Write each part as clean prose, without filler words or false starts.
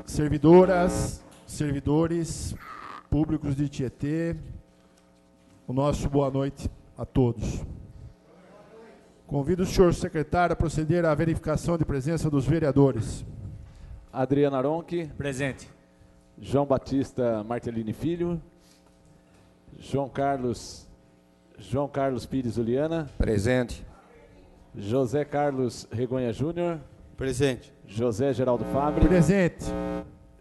Servidoras, servidores públicos de Tietê, o nosso boa noite a todos. Convido o senhor secretário a proceder à verificação de presença dos vereadores. Adriana Aronchi. Presente. João Batista Martellini Filho. João Carlos Pires Uliana. Presente. José Carlos Regonha Júnior. Presente. José Geraldo Fabre. Presente.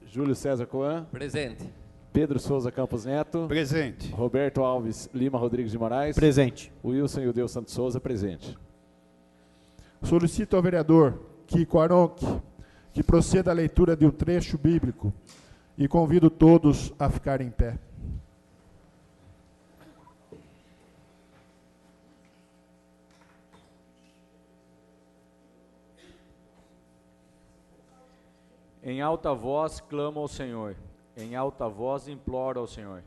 Júlio César Coan. Presente. Pedro Souza Campos Neto. Presente. Roberto Alves Lima Rodrigues de Moraes. Presente. Wilson Ildeu Santos Souza. Presente. Solicito ao vereador Kiko Aronchi que proceda à leitura de um trecho bíblico e convido todos a ficarem em pé. Em alta voz clamo ao Senhor, em alta voz imploro ao Senhor.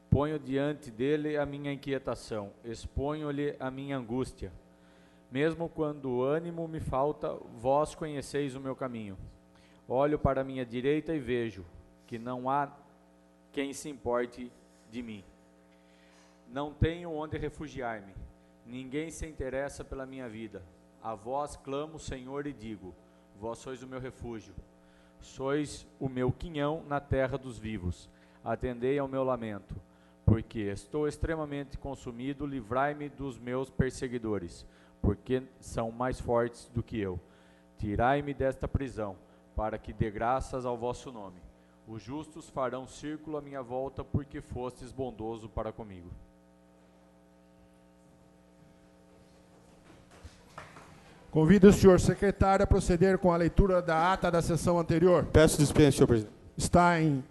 Ponho diante dele a minha inquietação, exponho-lhe a minha angústia. Mesmo quando o ânimo me falta, vós conheceis o meu caminho. Olho para a minha direita e vejo que não há quem se importe de mim. Não tenho onde refugiar-me, ninguém se interessa pela minha vida. A vós clamo, Senhor, e digo, vós sois o meu refúgio. Sois o meu quinhão na terra dos vivos. Atendei ao meu lamento, porque estou extremamente consumido. Livrai-me dos meus perseguidores, porque são mais fortes do que eu. Tirai-me desta prisão, para que dê graças ao vosso nome. Os justos farão círculo à minha volta, porque fostes bondoso para comigo. Convido o senhor secretário a proceder com a leitura da ata da sessão anterior. Peço dispensa, senhor presidente. Está em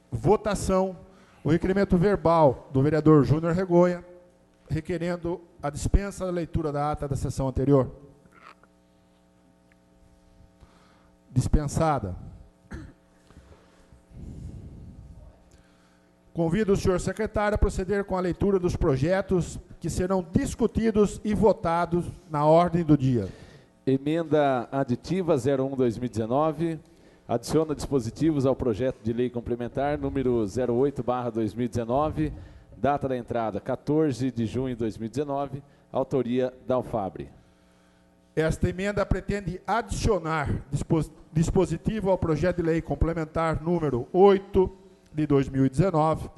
votação o requerimento verbal do vereador Júnior Regonha, requerendo a dispensa da leitura da ata da sessão anterior. Dispensada. Convido o senhor secretário a proceder com a leitura dos projetos que serão discutidos e votados na ordem do dia. Emenda aditiva 01/2019, adiciona dispositivos ao projeto de lei complementar número 08/2019, data da entrada 14 de junho de 2019, autoria da Alfabre. Esta emenda pretende adicionar dispositivo ao projeto de lei complementar número 8 de 2019,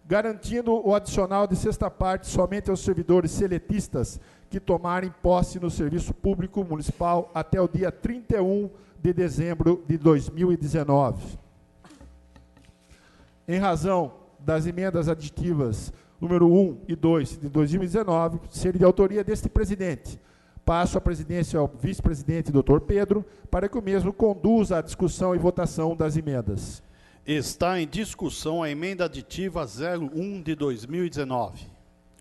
garantindo o adicional de sexta parte somente aos servidores seletistas que tomarem posse no serviço público municipal até o dia 31 de dezembro de 2019. Em razão das emendas aditivas número 1 e 2 de 2019, serem de autoria deste presidente, passo a presidência ao vice-presidente, doutor Pedro, para que o mesmo conduza a discussão e votação das emendas. Está em discussão a emenda aditiva 01 de 2019.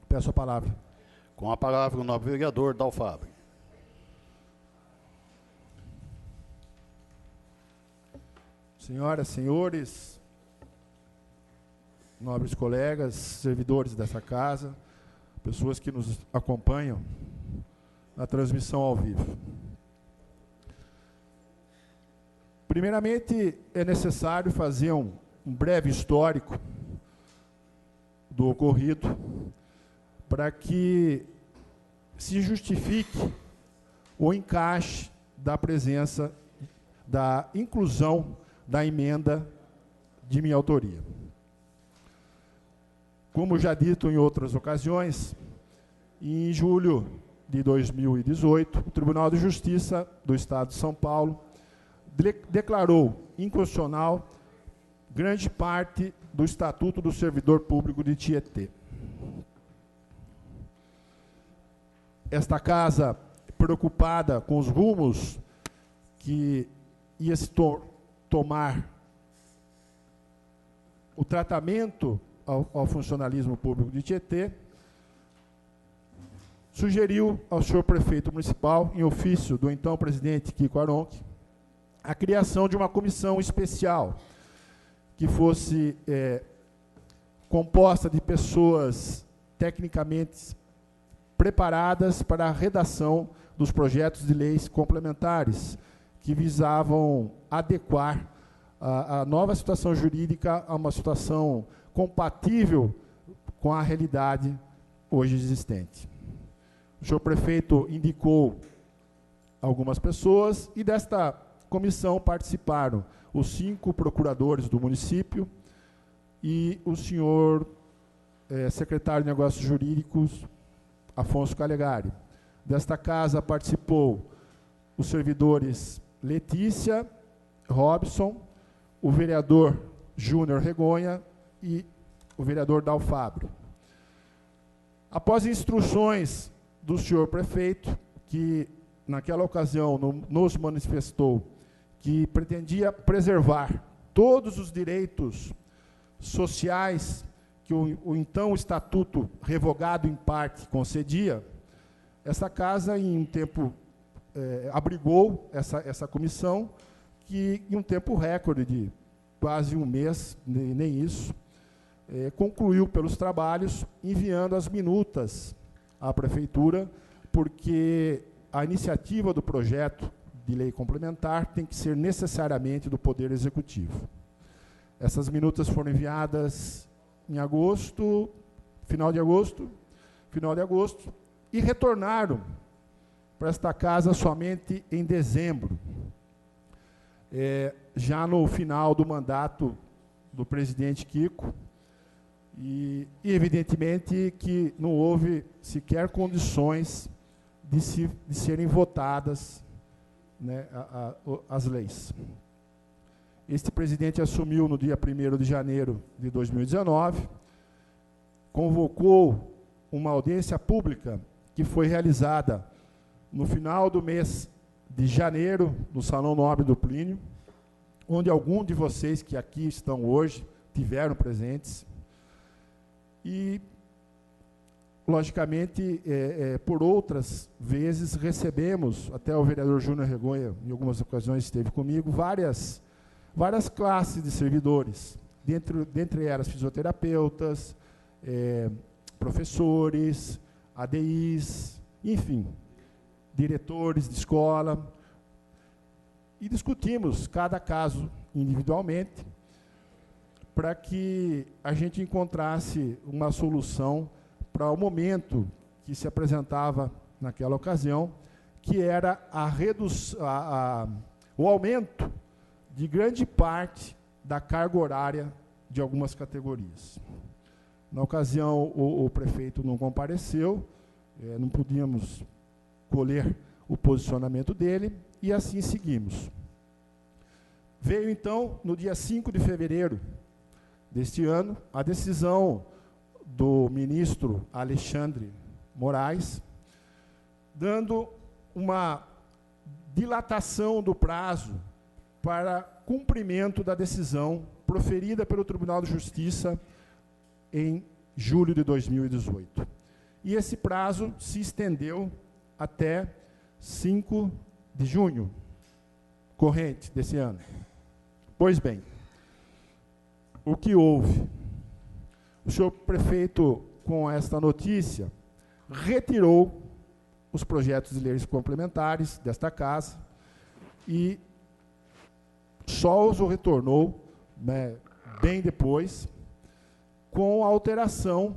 Peço a palavra. Com a palavra o nobre vereador Dalfabre. Senhoras, senhores, nobres colegas, servidores dessa casa, pessoas que nos acompanham na transmissão ao vivo. Primeiramente, é necessário fazer um breve histórico do ocorrido para que se justifique o encaixe da presença, da inclusão da emenda de minha autoria. Como já dito em outras ocasiões, em julho de 2018, o Tribunal de Justiça do Estado de São Paulo declarou inconstitucional grande parte do Estatuto do Servidor Público de Tietê. Esta casa, preocupada com os rumos que ia se tomar o tratamento ao funcionalismo público de Tietê, sugeriu ao senhor prefeito municipal, em ofício do então presidente Kiko Aronchi, a criação de uma comissão especial que fosse composta de pessoas tecnicamente preparadas para a redação dos projetos de leis complementares que visavam adequar a nova situação jurídica a uma situação compatível com a realidade hoje existente. O senhor prefeito indicou algumas pessoas e desta comissão participaram os 5 procuradores do município e o senhor secretário de Negócios Jurídicos, Afonso Calegari. Desta casa participou os servidores Letícia, Robson, o vereador Júnior Regonha e o vereador Dalfabro. Após instruções do senhor prefeito, que naquela ocasião nos manifestou que pretendia preservar todos os direitos sociais que o então estatuto revogado em parte concedia, essa casa, em um tempo, abrigou essa comissão, que em um tempo recorde de quase um mês, nem isso, concluiu pelos trabalhos, enviando as minutas à prefeitura, porque a iniciativa do projeto de lei complementar tem que ser necessariamente do Poder Executivo. Essas minutas foram enviadas em agosto, final de agosto, e retornaram para esta casa somente em dezembro, já no final do mandato do presidente Kiko, e evidentemente que não houve sequer condições de serem votadas, né, as leis. Este presidente assumiu no dia 1º de janeiro de 2019, convocou uma audiência pública que foi realizada no final do mês de janeiro, no Salão Nobre do Plínio, onde algum de vocês que aqui estão hoje tiveram presentes. E, logicamente, por outras vezes, recebemos, até o vereador Júnior Regonha, em algumas ocasiões esteve comigo, várias classes de servidores, dentre elas fisioterapeutas, professores, ADIs, enfim, diretores de escola, e discutimos cada caso individualmente, para que a gente encontrasse uma solução para o momento que se apresentava naquela ocasião, que era o aumento de grande parte da carga horária de algumas categorias. Na ocasião, o prefeito não compareceu, não podíamos colher o posicionamento dele, e assim seguimos. Veio, então, no dia 5 de fevereiro deste ano, a decisão do ministro Alexandre Moraes, dando uma dilatação do prazo para cumprimento da decisão proferida pelo Tribunal de Justiça em julho de 2018. E esse prazo se estendeu até 5 de junho, corrente desse ano. Pois bem, o que houve? O senhor prefeito, com esta notícia, retirou os projetos de leis complementares desta casa e só os retornou, né, bem depois, com a alteração,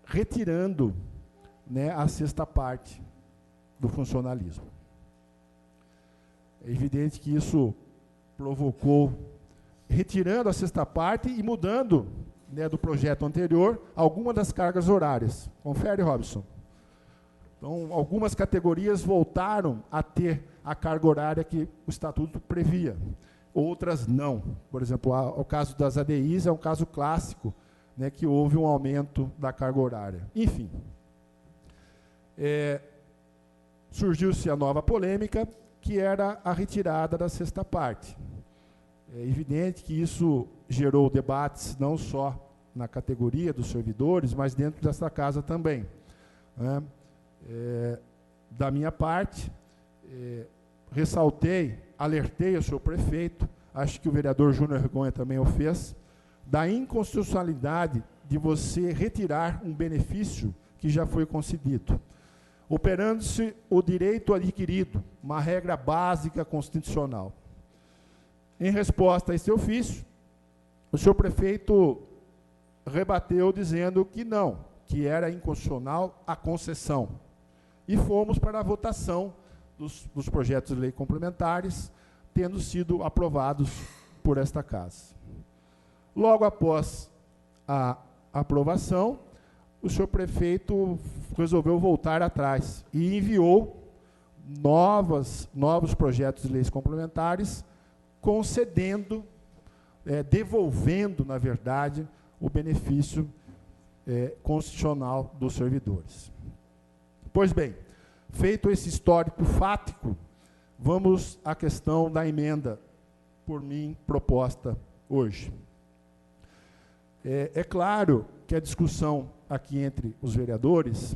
retirando, né, a sexta parte do funcionalismo. É evidente que isso provocou, retirando a sexta parte e mudando, né, do projeto anterior, algumas das cargas horárias. Confere, Robson. Então, algumas categorias voltaram a ter a carga horária que o Estatuto previa. Outras não. Por exemplo, o caso das ADIs é um caso clássico, né, que houve um aumento da carga horária. Enfim. Surgiu-se a nova polêmica, que era a retirada da sexta parte. É evidente que isso gerou debates não só na categoria dos servidores, mas dentro dessa casa também, né? Da minha parte, ressaltei, alertei o senhor prefeito, acho que o vereador Júnior Regonha também o fez, da inconstitucionalidade de você retirar um benefício que já foi concedido, operando-se o direito adquirido, uma regra básica constitucional. Em resposta a esse ofício, o senhor prefeito rebateu dizendo que não, que era inconstitucional a concessão. E fomos para a votação dos projetos de lei complementares, tendo sido aprovados por esta casa. Logo após a aprovação, o senhor prefeito resolveu voltar atrás e enviou novos projetos de leis complementares, concedendo, devolvendo, na verdade, o benefício constitucional dos servidores. Pois bem, feito esse histórico fático, vamos à questão da emenda por mim proposta hoje. É claro que a discussão aqui entre os vereadores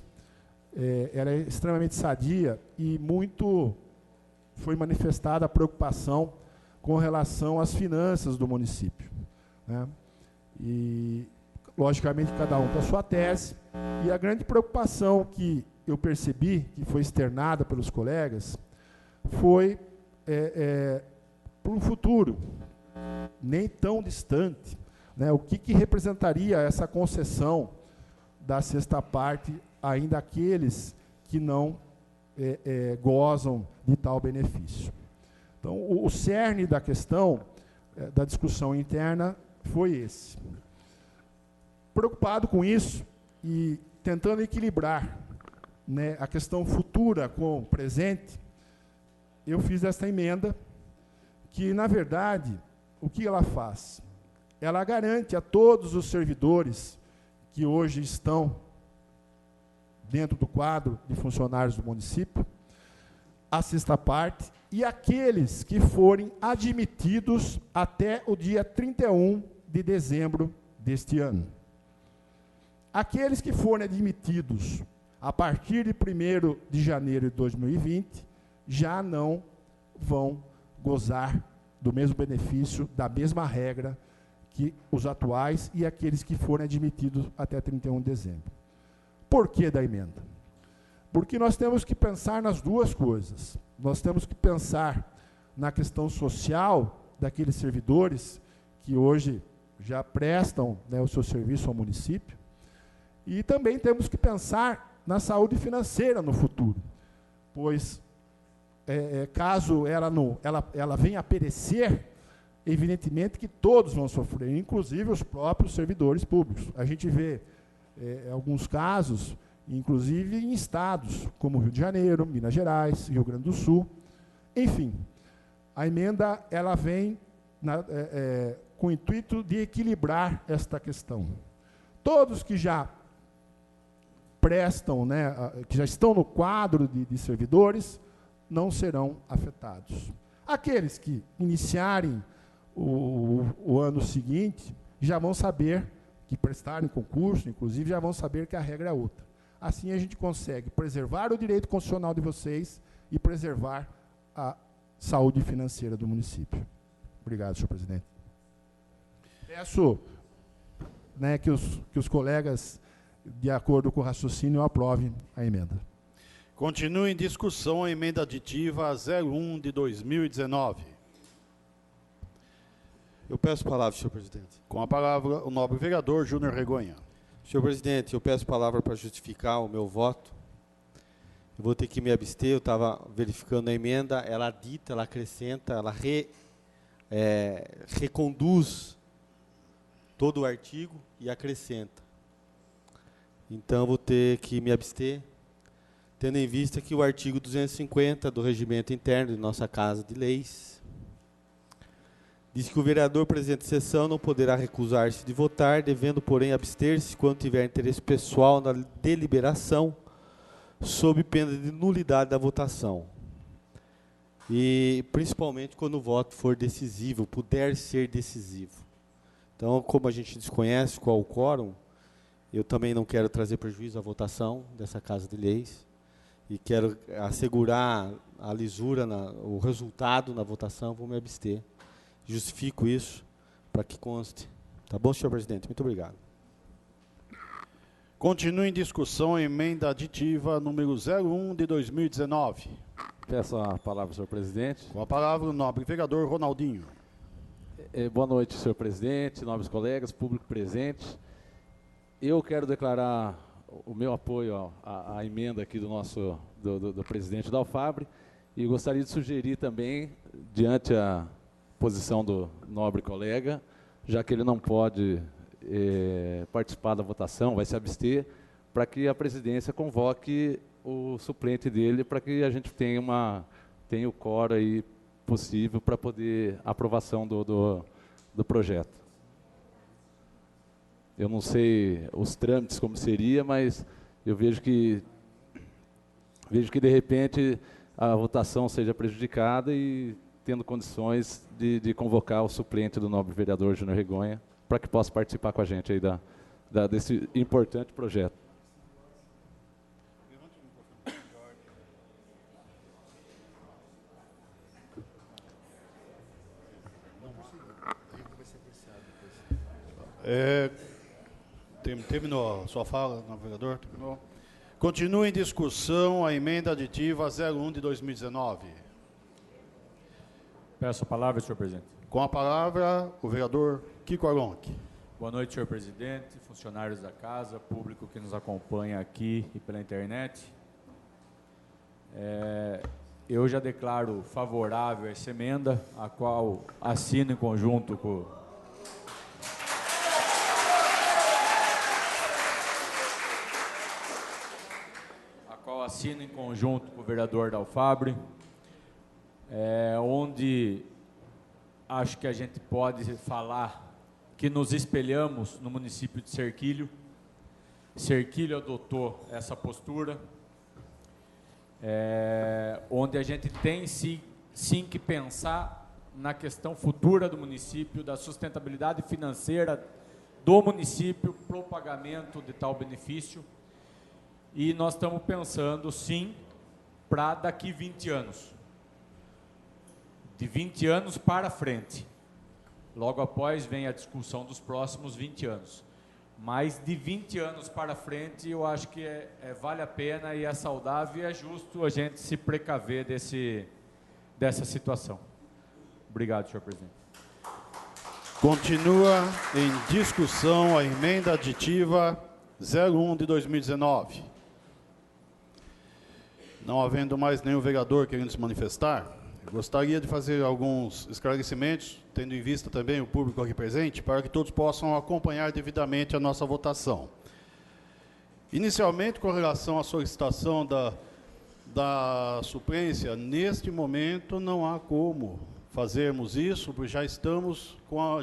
ela é extremamente sadia e muito foi manifestada a preocupação com relação às finanças do município, né? E, logicamente, cada um com a sua tese, e a grande preocupação que eu percebi, que foi externada pelos colegas, foi para um futuro, nem tão distante, né? O que representaria essa concessão da sexta parte ainda àqueles que não gozam de tal benefício. Então, o cerne da questão, da discussão interna, foi esse. Preocupado com isso e tentando equilibrar, né, a questão futura com o presente, eu fiz essa emenda que, na verdade, o que ela faz? Ela garante a todos os servidores que hoje estão dentro do quadro de funcionários do município a sexta parte e aqueles que forem admitidos até o dia 31 de dezembro deste ano. Aqueles que forem admitidos a partir de 1º de janeiro de 2020 já não vão gozar do mesmo benefício, da mesma regra que os atuais e aqueles que forem admitidos até 31 de dezembro. Por que da emenda? Porque nós temos que pensar nas duas coisas. Nós temos que pensar na questão social daqueles servidores que hoje já prestam, né, o seu serviço ao município, e também temos que pensar na saúde financeira no futuro, pois caso ela venha a perecer, evidentemente que todos vão sofrer, inclusive os próprios servidores públicos. A gente vê alguns casos, inclusive em estados como Rio de Janeiro, Minas Gerais, Rio Grande do Sul. Enfim, a emenda ela vem com o intuito de equilibrar esta questão. Todos que já prestam, né, que já estão no quadro de servidores, não serão afetados. Aqueles que iniciarem o ano seguinte, já vão saber que prestarem concurso, inclusive, já vão saber que a regra é outra. Assim a gente consegue preservar o direito constitucional de vocês e preservar a saúde financeira do município. Obrigado, senhor presidente. Peço, né, que os colegas, de acordo com o raciocínio, aprovem a emenda. Continua em discussão a emenda aditiva 01 de 2019. Eu peço a palavra, senhor presidente. Com a palavra, o nobre vereador Júnior Regonha. Senhor presidente, eu peço a palavra para justificar o meu voto. Eu vou ter que me abster, eu estava verificando a emenda, ela dita, ela acrescenta, ela reconduz todo o artigo e acrescenta. Então, eu vou ter que me abster, tendo em vista que o artigo 250 do Regimento Interno de nossa Casa de Leis diz que o vereador presidente de sessão não poderá recusar-se de votar, devendo, porém, abster-se quando tiver interesse pessoal na deliberação, sob pena de nulidade da votação. E, principalmente, quando o voto for decisivo, puder ser decisivo. Então, como a gente desconhece qual o quórum, eu também não quero trazer prejuízo à votação dessa Casa de Leis e quero assegurar a lisura, o resultado na votação, vou me abster. Justifico isso para que conste. Tá bom, senhor presidente? Muito obrigado. Continua em discussão a emenda aditiva número 01 de 2019. Peço a palavra, senhor presidente. Com a palavra, o nobre vereador Ronaldinho. Boa noite, senhor presidente, nobres colegas, público presente. Eu quero declarar o meu apoio à emenda aqui do presidente da Alfabre e gostaria de sugerir também, diante a posição do nobre colega, já que ele não pode participar da votação, vai se abster, para que a presidência convoque o suplente dele, para que a gente tenha o quórum aí possível para poder aprovação do projeto. Eu não sei os trâmites como seria, mas eu vejo que de repente a votação seja prejudicada e tendo condições de convocar o suplente do nobre vereador Júnior Regonha para que possa participar com a gente aí desse importante projeto. Terminou a sua fala, vereador? Terminou. Continua em discussão a emenda aditiva 01 de 2019. Peço a palavra, senhor presidente. Com a palavra, o vereador Kiko Aronchi. Boa noite, senhor presidente, funcionários da casa, público que nos acompanha aqui e pela internet. Eu já declaro favorável a essa emenda, a qual assino em conjunto com o vereador da Alfabre, onde acho que a gente pode falar que nos espelhamos no município de Serquilho. Serquilho adotou essa postura, onde a gente tem sim que pensar na questão futura do município, da sustentabilidade financeira do município para o pagamento de tal benefício. E nós estamos pensando, sim, para daqui 20 anos. De 20 anos para frente. Logo após vem a discussão dos próximos 20 anos. Mas de 20 anos para frente, eu acho que vale a pena e é saudável e é justo a gente se precaver dessa situação. Obrigado, senhor presidente. Continua em discussão a emenda aditiva 01 de 2019. Não havendo mais nenhum vereador querendo se manifestar, eu gostaria de fazer alguns esclarecimentos, tendo em vista também o público aqui presente, para que todos possam acompanhar devidamente a nossa votação. Inicialmente, com relação à solicitação da suplência, neste momento não há como fazermos isso, porque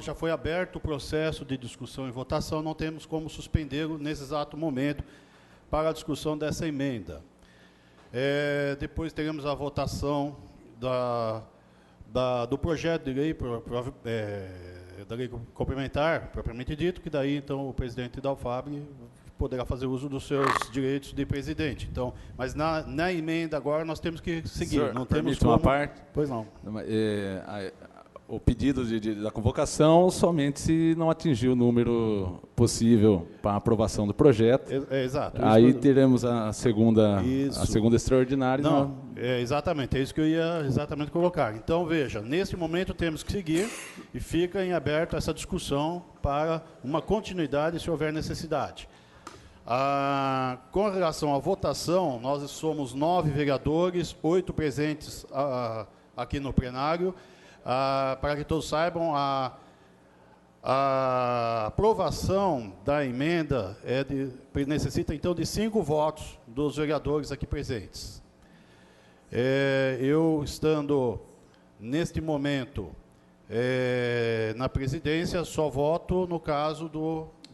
já foi aberto o processo de discussão e votação, não temos como suspendê-lo nesse exato momento para a discussão dessa emenda. Depois teremos a votação do projeto de lei, da lei complementar, propriamente dito, que daí, então, o presidente da Alfabre poderá fazer uso dos seus direitos de presidente. Então, mas na emenda agora nós temos que seguir. Senhor, não temos como... uma parte? Pois não. O pedido da convocação somente se não atingir o número possível para a aprovação do projeto. Exato. Aí teremos a segunda extraordinária. Não, exatamente, é isso que eu ia exatamente colocar. Então, veja, neste momento temos que seguir e fica em aberto essa discussão para uma continuidade se houver necessidade. Com relação à votação, nós somos 9 vereadores, 8 presentes aqui no plenário. Para que todos saibam, a aprovação da emenda necessita, então, de 5 votos dos vereadores aqui presentes. Eu, estando, neste momento, na presidência, só voto no caso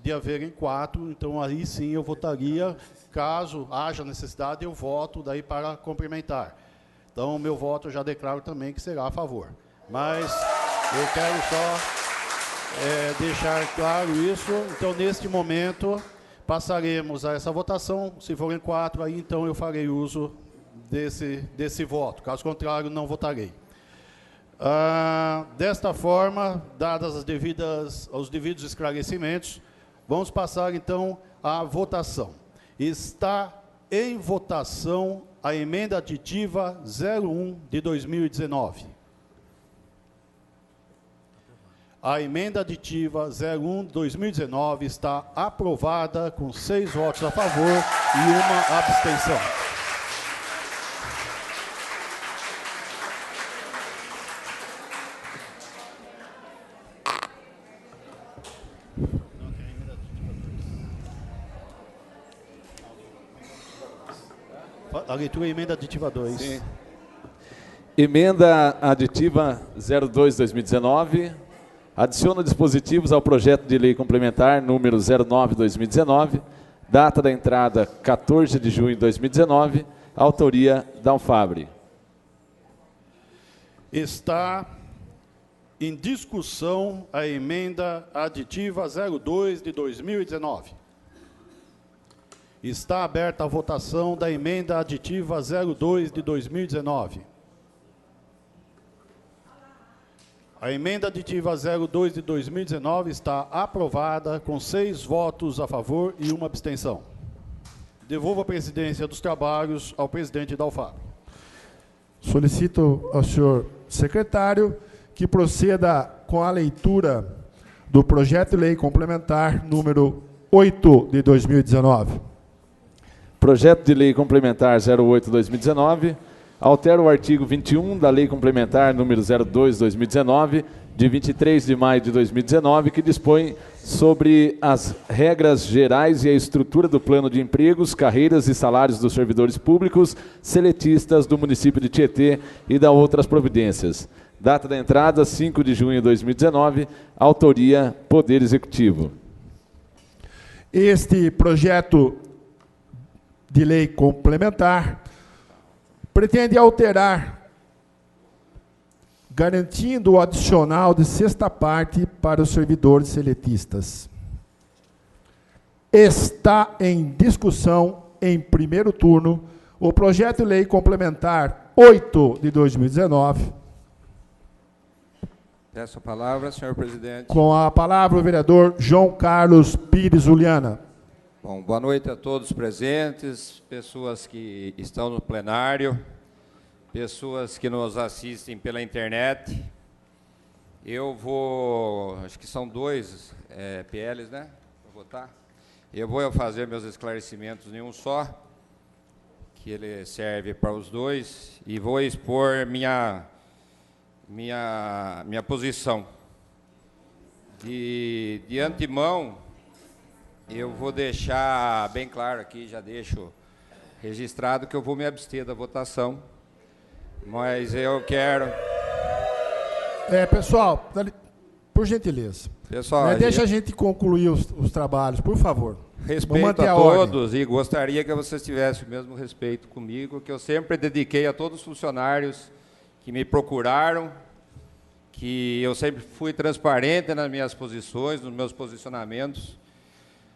de haverem 4, então aí sim eu votaria, caso haja necessidade, eu voto daí para complementar. Então, o meu voto eu já declaro também que será a favor. Mas eu quero só deixar claro isso. Então, neste momento, passaremos a essa votação. Se forem 4, aí então eu farei uso desse voto. Caso contrário, não votarei. Desta forma, dadas os devidos esclarecimentos, vamos passar então à votação. Está em votação a emenda aditiva 01 de 2019. A emenda aditiva 01/2019 está aprovada com 6 votos a favor e uma abstenção. A leitura é emenda aditiva 2. Sim. Emenda aditiva 02/2019. Adiciona dispositivos ao projeto de lei complementar número 09/2019, data da entrada 14 de junho de 2019, autoria da Alfabre. Está em discussão a emenda aditiva 02 de 2019. Está aberta a votação da emenda aditiva 02 de 2019. A emenda aditiva 02 de 2019 está aprovada com 6 votos a favor e uma abstenção. Devolvo a presidência dos trabalhos ao presidente da Alfabre. Solicito ao senhor secretário que proceda com a leitura do projeto de lei complementar número 8 de 2019. Projeto de lei complementar 08/2019 altera o artigo 21 da Lei Complementar número 02/2019, de 23 de maio de 2019, que dispõe sobre as regras gerais e a estrutura do plano de empregos, carreiras e salários dos servidores públicos seletistas do município de Tietê e da outras providências. Data da entrada 5 de junho de 2019, autoria Poder Executivo. Este projeto de lei complementar pretende alterar, garantindo o adicional de sexta parte para os servidores seletistas. Está em discussão, em primeiro turno, o projeto de lei complementar 8 de 2019. Peço a palavra, senhor presidente. Com a palavra o vereador João Carlos Pires Uliana. Bom, boa noite a todos presentes, pessoas que estão no plenário, pessoas que nos assistem pela internet. Eu vou, acho que são 2 PLs, né, para votar. Eu vou fazer meus esclarecimentos em um só, que ele serve para os 2, e vou expor minha posição. De antemão, eu vou deixar bem claro aqui, já deixo registrado que eu vou me abster da votação, mas eu quero... Pessoal, por gentileza. Pessoal, deixa a gente concluir os trabalhos, por favor. Respeito a todos e gostaria que vocês tivessem o mesmo respeito comigo, que eu sempre dediquei a todos os funcionários que me procuraram, que eu sempre fui transparente nas minhas posições, nos meus posicionamentos.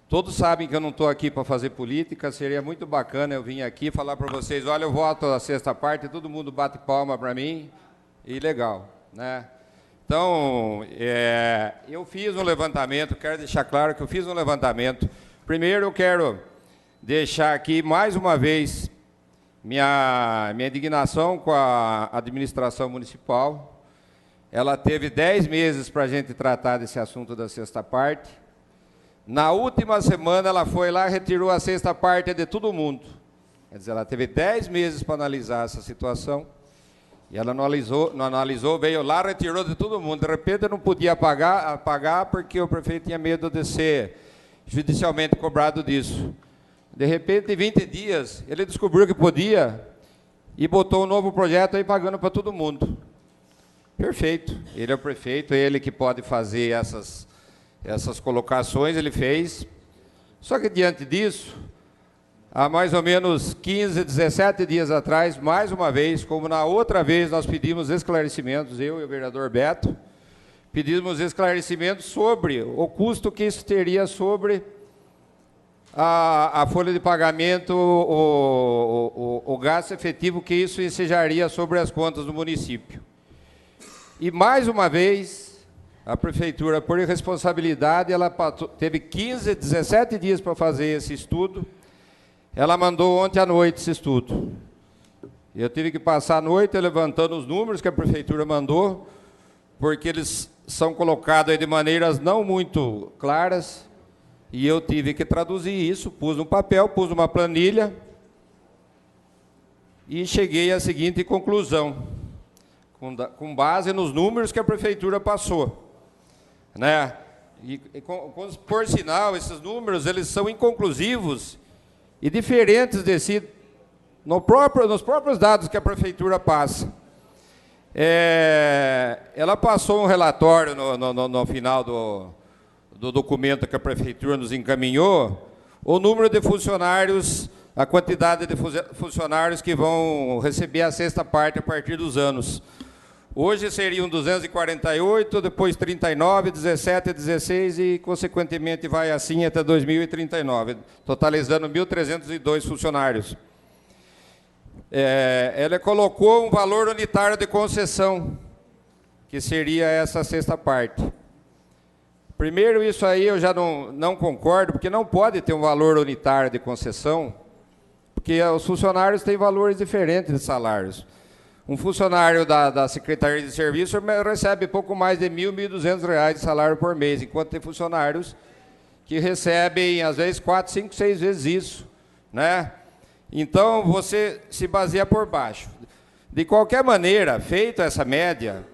Todos sabem que eu não estou aqui para fazer política, seria muito bacana eu vir aqui falar para vocês, olha, eu voto a sexta parte, todo mundo bate palma para mim, e legal, né? Então, eu fiz um levantamento, quero deixar claro que eu fiz um levantamento. Primeiro, eu quero deixar aqui, mais uma vez, minha indignação com a administração municipal. Ela teve 10 meses para a gente tratar desse assunto da sexta parte. Na última semana, ela foi lá e retirou a sexta parte de todo mundo. Quer dizer, ela teve 10 meses para analisar essa situação. E ela não analisou, veio lá, retirou de todo mundo. De repente, eu não podia pagar porque o prefeito tinha medo de ser judicialmente cobrado disso. De repente, em 20 dias, ele descobriu que podia e botou um novo projeto aí pagando para todo mundo. Perfeito. Ele é o prefeito, ele que pode fazer essas colocações, ele fez. Só que, diante disso, há mais ou menos 15, 17 dias atrás, mais uma vez, como na outra vez nós pedimos esclarecimentos, eu e o vereador Beto, pedimos esclarecimentos sobre o custo que isso teria sobre a folha de pagamento, o gasto efetivo que isso ensejaria sobre as contas do município. E, mais uma vez, a prefeitura, por irresponsabilidade, ela teve 15, 17 dias para fazer esse estudo. Ela mandou ontem à noite esse estudo. Eu tive que passar a noite levantando os números que a prefeitura mandou, porque eles são colocados aí de maneiras não muito claras, e eu tive que traduzir isso, pus no papel, pus numa planilha, e cheguei à seguinte conclusão, com base nos números que a prefeitura passou, né? Por sinal, esses números eles são inconclusivos e diferentes nos próprios dados que a prefeitura passa. Ela passou um relatório no final do documento que a prefeitura nos encaminhou, o número de funcionários, a quantidade de funcionários que vão receber a sexta parte a partir dos anos. Hoje seriam 248, depois 39, 17, 16 e, consequentemente, vai assim até 2039, totalizando 1.302 funcionários. Ela colocou um valor unitário de concessão, que seria essa sexta parte. Primeiro, isso aí eu já não concordo, porque não pode ter um valor unitário de concessão, porque os funcionários têm valores diferentes de salários. Um funcionário da Secretaria de Serviço recebe pouco mais de R$ 1.200 de salário por mês, enquanto tem funcionários que recebem, às vezes, 4, 5, 6 vezes isso, né? Então, você se baseia por baixo. De qualquer maneira, feita essa média,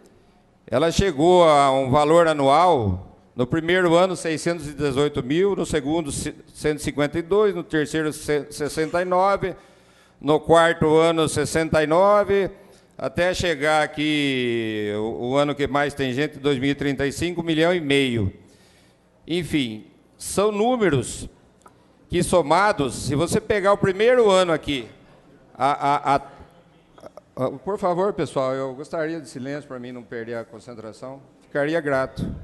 ela chegou a um valor anual, no primeiro ano, 618 mil, no segundo, 152, no terceiro, 69, no quarto ano, 69, até chegar aqui, o ano que mais tem gente, 2035, 1,5 milhão. Enfim, são números que somados, se você pegar o primeiro ano aqui, por favor, pessoal, eu gostaria de silêncio para mim não perder a concentração, ficaria grato.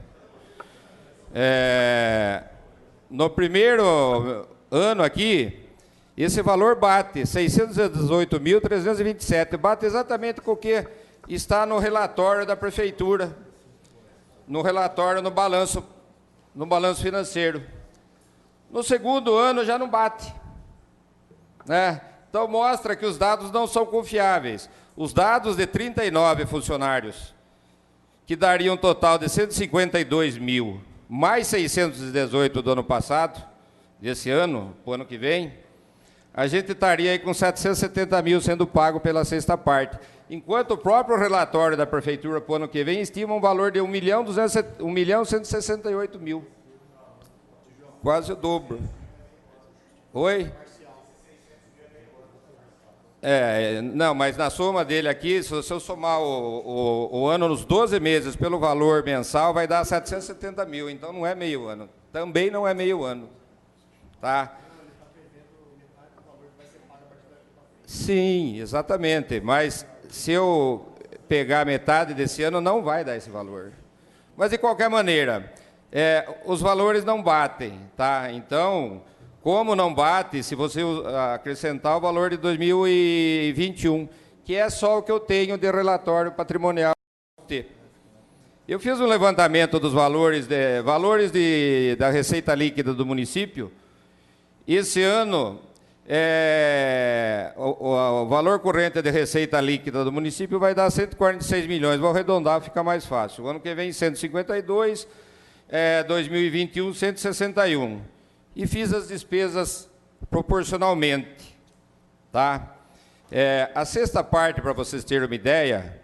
No primeiro ano aqui, esse valor bate 618.327, bate exatamente com o que está no relatório da prefeitura, no relatório, no balanço financeiro. No segundo ano já não bate, né? Então mostra que os dados não são confiáveis. Os dados de 39 funcionários, que daria um total de 152 mil, mais 618 do ano passado, desse ano, para o ano que vem, a gente estaria aí com 770 mil sendo pago pela sexta parte. Enquanto o próprio relatório da prefeitura para o ano que vem estima um valor de 1.168.000. Quase o dobro. Oi? Não, mas na soma dele aqui, se eu somar o ano nos 12 meses pelo valor mensal, vai dar 770 mil, então não é meio ano. Também não é meio ano. Tá? Sim, exatamente, mas se eu pegar metade desse ano, não vai dar esse valor. Mas, de qualquer maneira, os valores não batem, tá? Então, como não bate, se você acrescentar o valor de 2021, que é só o que eu tenho de relatório patrimonial. Eu fiz um levantamento dos valores da receita líquida do município. Esse ano, o valor corrente de receita líquida do município vai dar 146 milhões. Vou arredondar, fica mais fácil. O ano que vem, 152, 2021, 161. E fiz as despesas proporcionalmente. Tá? A sexta parte, para vocês terem uma ideia,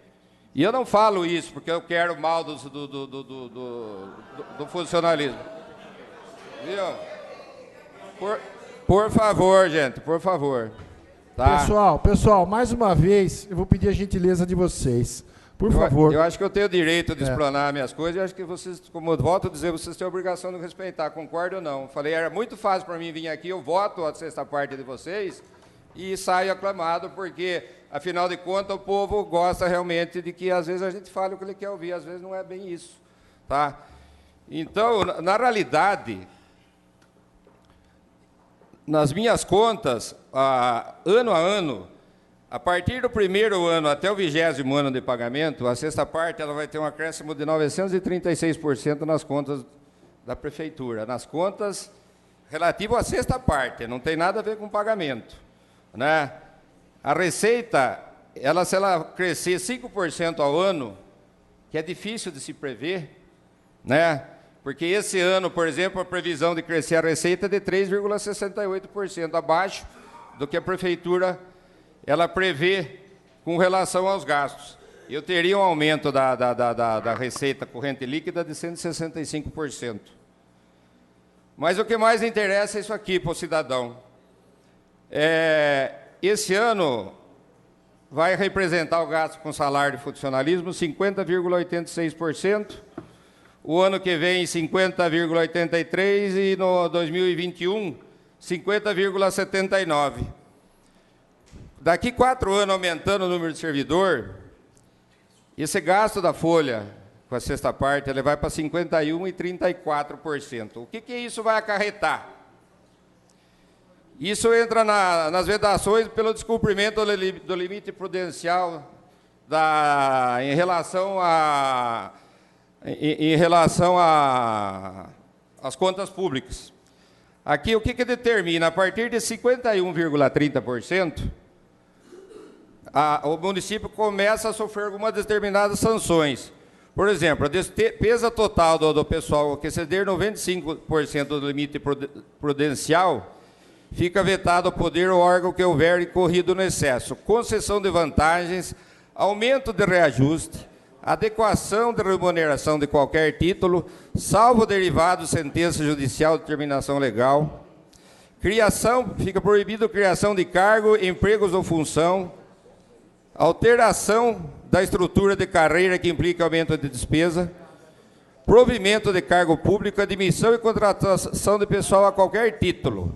e eu não falo isso porque eu quero mal do funcionalismo. Viu? Por favor, gente, por favor. Tá? Pessoal, mais uma vez, eu vou pedir a gentileza de vocês. Por favor. Eu acho que eu tenho o direito de explanar minhas coisas, e acho que vocês, como eu volto a dizer, vocês têm a obrigação de respeitar, concordo ou não. Falei, era muito fácil para mim vir aqui, eu voto a sexta parte de vocês e saio aclamado, porque, afinal de contas, o povo gosta realmente de que, às vezes, a gente fale o que ele quer ouvir, às vezes não é bem isso. Tá? Então, na realidade, nas minhas contas, ano a ano, a partir do primeiro ano até o 20º ano de pagamento, a sexta parte ela vai ter um acréscimo de 936% nas contas da prefeitura. Nas contas relativo à sexta parte, não tem nada a ver com pagamento. Né? A receita, se ela crescer 5% ao ano, que é difícil de se prever, né? Porque esse ano, por exemplo, a previsão de crescer a receita é de 3,68%, abaixo do que a prefeitura ela prevê com relação aos gastos. Eu teria um aumento da receita corrente líquida de 165%. Mas o que mais interessa é isso aqui para o cidadão. Esse ano vai representar o gasto com salário de funcionalismo 50,86%, o ano que vem 50,83% e no 2021 50,79%. Daqui 4 anos, aumentando o número de servidor, esse gasto da folha, com a sexta parte, ele vai para 51% e 34%. O que isso vai acarretar? Isso entra nas vedações pelo descumprimento do limite prudencial em relação às contas públicas. Aqui, o que determina? A partir de 51,30%, o município começa a sofrer algumas determinadas sanções. Por exemplo, a despesa total do pessoal que exceder 95% do limite prudencial, fica vetado o poder ou órgão que houver incorrido no excesso. Concessão de vantagens, aumento de reajuste, adequação de remuneração de qualquer título, salvo derivado de sentença judicial de terminação legal. Fica proibido a criação de cargo, empregos ou função. Alteração da estrutura de carreira que implica aumento de despesa. Provimento de cargo público, admissão e contratação de pessoal a qualquer título.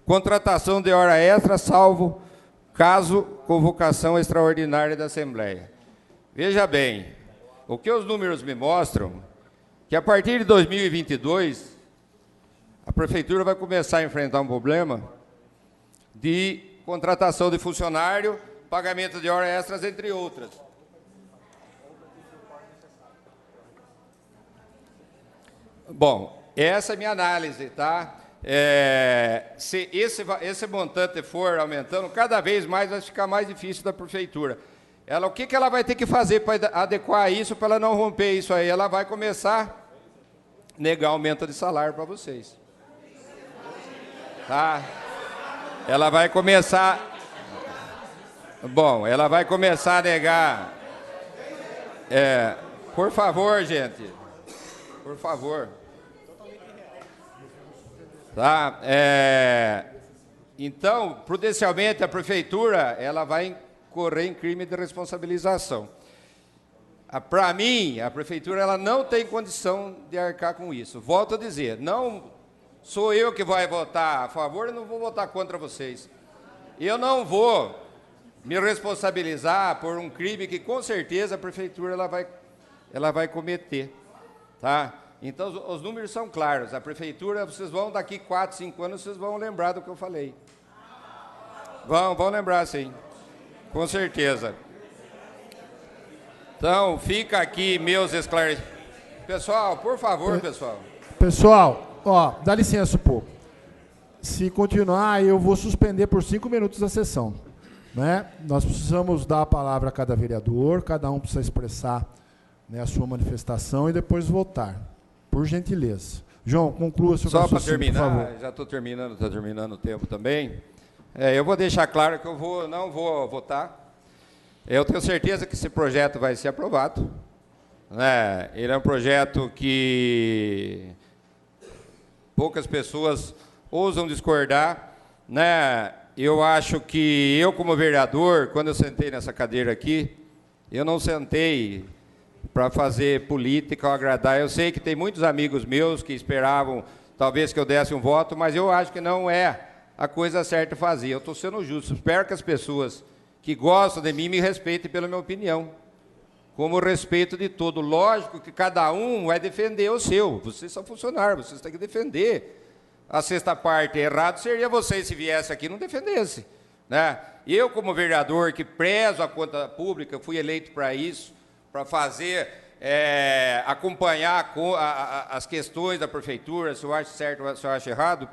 Contratação de hora extra, salvo caso convocação extraordinária da Assembleia. Veja bem, o que os números me mostram, que a partir de 2022, a Prefeitura vai começar a enfrentar um problema de contratação de funcionário, pagamento de horas extras, entre outras. Bom, essa é a minha análise, tá? Se esse montante for aumentando, cada vez mais vai ficar mais difícil da Prefeitura. O que ela vai ter que fazer para adequar isso, para ela não romper isso aí? Ela vai começar a negar aumento de salário para vocês. Tá? Ela vai começar... Bom, ela vai começar a negar... por favor, gente. Por favor. Tá? Então, prudencialmente, a Prefeitura ela vai correr em crime de responsabilização. Para mim, a Prefeitura ela não tem condição de arcar com isso. Volto a dizer, não sou eu que vai votar a favor, eu não vou votar contra vocês. Eu não vou me responsabilizar por um crime que, com certeza, a Prefeitura ela vai cometer. Tá? Então, os números são claros. A Prefeitura, vocês vão, daqui 4, 5 anos, vocês vão lembrar do que eu falei. Vão lembrar, sim. Com certeza. Então, fica aqui meus esclarecimentos. Pessoal, por favor, pessoal. Pessoal, dá licença um pouco. Se continuar, eu vou suspender por 5 minutos a sessão. Né? Nós precisamos dar a palavra a cada vereador, cada um precisa expressar, né, a sua manifestação e depois votar. Por gentileza. João, conclua seu raciocínio, por favor. Só para terminar, já estou terminando o tempo também. Eu vou deixar claro que eu não vou votar. Eu tenho certeza que esse projeto vai ser aprovado. Né? Ele é um projeto que poucas pessoas ousam discordar. Né? Eu acho que eu, como vereador, quando eu sentei nessa cadeira aqui, eu não sentei para fazer política ou agradar. Eu sei que tem muitos amigos meus que esperavam, talvez, que eu desse um voto, mas eu acho que não é a coisa certa a fazer. Eu estou sendo justo. Espero que as pessoas que gostam de mim me respeitem pela minha opinião, como respeito de todo. Lógico que cada um vai defender o seu. Vocês são funcionários, vocês têm que defender. A sexta parte errado seria vocês, se viesse aqui, não defendesse. Né? Eu, como vereador, que prezo a conta pública, fui eleito para isso, para fazer, acompanhar as questões da Prefeitura, se eu acho certo ou se eu acho errado.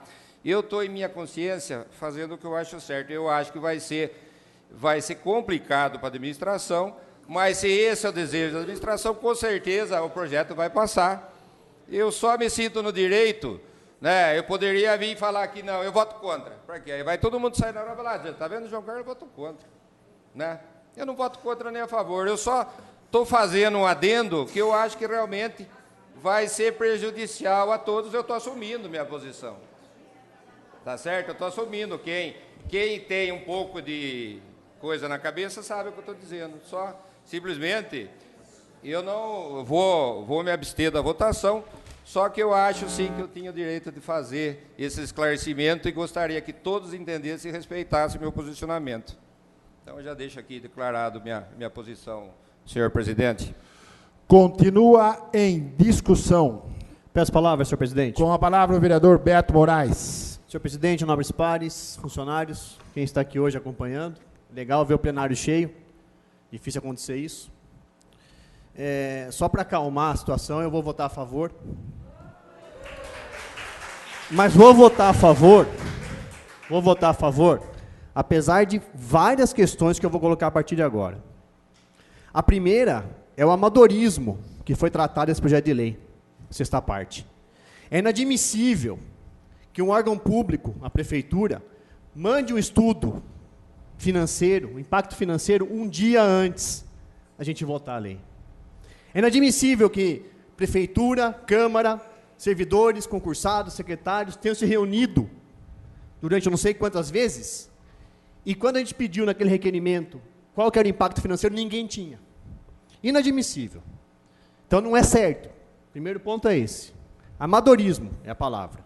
Eu estou, em minha consciência, fazendo o que eu acho certo. Eu acho que vai ser complicado para a administração, mas se esse é o desejo da administração, com certeza o projeto vai passar. eu só me sinto no direito, né? Eu poderia vir e falar aqui, não, eu voto contra. Para quê? Aí vai todo mundo sair na hora e falar, está vendo, João Carlos, eu voto contra. Né? Eu não voto contra nem a favor, eu só estou fazendo um adendo que eu acho que realmente vai ser prejudicial a todos, eu estou assumindo minha posição. Tá certo? Eu estou assumindo. Quem tem um pouco de coisa na cabeça sabe o que eu estou dizendo. Só, simplesmente, eu não vou me abster da votação, só que eu acho, sim, que eu tinha o direito de fazer esse esclarecimento e gostaria que todos entendessem e respeitassem o meu posicionamento. Então, eu já deixo aqui declarado minha posição, senhor presidente. Continua em discussão. Peço palavra, senhor presidente. Com a palavra o vereador Beto Moraes. Senhor presidente, nobres pares, funcionários, quem está aqui hoje acompanhando. Legal ver o plenário cheio. Difícil acontecer isso. Só para acalmar a situação, eu vou votar a favor. Mas vou votar a favor, apesar de várias questões que eu vou colocar a partir de agora. A primeira é o amadorismo que foi tratado nesse projeto de lei, sexta parte. É inadmissível que um órgão público, a prefeitura, mande um estudo financeiro, um impacto financeiro, um dia antes da gente votar a lei. É inadmissível que prefeitura, Câmara, servidores, concursados, secretários tenham se reunido durante eu não sei quantas vezes, e quando a gente pediu naquele requerimento qual que era o impacto financeiro, ninguém tinha. Inadmissível. Então não é certo. Primeiro ponto é esse. Amadorismo é a palavra.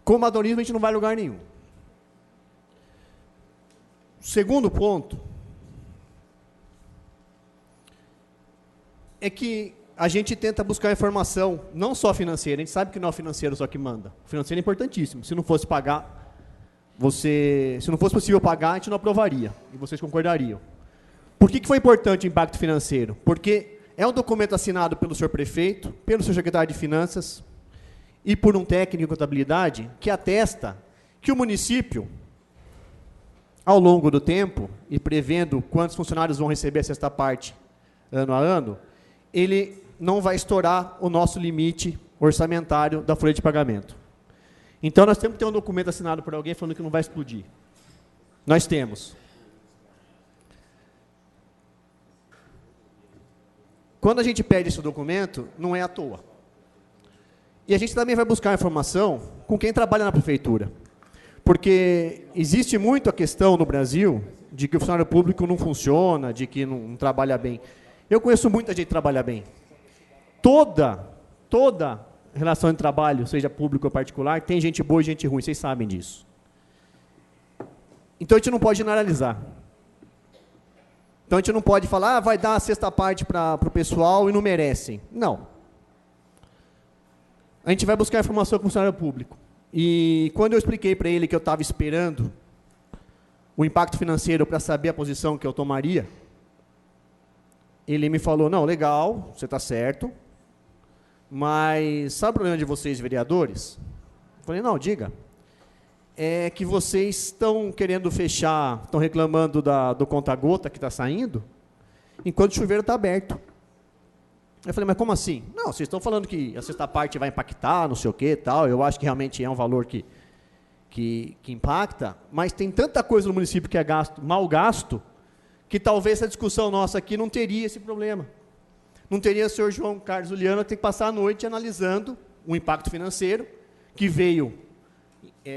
Com amadorismo a gente não vai a lugar nenhum. O segundo ponto é que a gente tenta buscar informação, não só financeira, a gente sabe que não é o financeiro só que manda. O financeiro é importantíssimo. Se não fosse pagar, se não fosse possível pagar, a gente não aprovaria, e vocês concordariam. Por que foi importante o impacto financeiro? Porque é um documento assinado pelo senhor prefeito, pelo senhor secretário de Finanças e por um técnico de contabilidade que atesta que o município, ao longo do tempo, e prevendo quantos funcionários vão receber a sexta parte ano a ano, ele não vai estourar o nosso limite orçamentário da folha de pagamento. Então, nós temos que ter um documento assinado por alguém falando que não vai explodir. Nós temos. Quando a gente pede esse documento, não é à toa. E a gente também vai buscar informação com quem trabalha na prefeitura. Porque existe muito a questão no Brasil de que o funcionário público não funciona, de que não trabalha bem. Eu conheço muita gente que trabalha bem. Toda relação de trabalho, seja público ou particular, tem gente boa e gente ruim, vocês sabem disso. Então a gente não pode generalizar. Então a gente não pode falar, vai dar a sexta parte para o pessoal e não merecem. Não. A gente vai buscar informação com o funcionário público. E quando eu expliquei para ele que eu estava esperando o impacto financeiro para saber a posição que eu tomaria, ele me falou, não, legal, você está certo, mas sabe o problema de vocês, vereadores? Eu falei, não, diga. É que vocês estão querendo fechar, estão reclamando do conta-gota que está saindo, enquanto o chuveiro está aberto. Eu falei, mas como assim? Não, vocês estão falando que a sexta parte vai impactar, não sei o que tal, eu acho que realmente é um valor que impacta, mas tem tanta coisa no município que é gasto, mal gasto, que talvez essa discussão nossa aqui não teria esse problema. Não teria o senhor João Carlos Juliano que tem que passar a noite analisando o impacto financeiro, que veio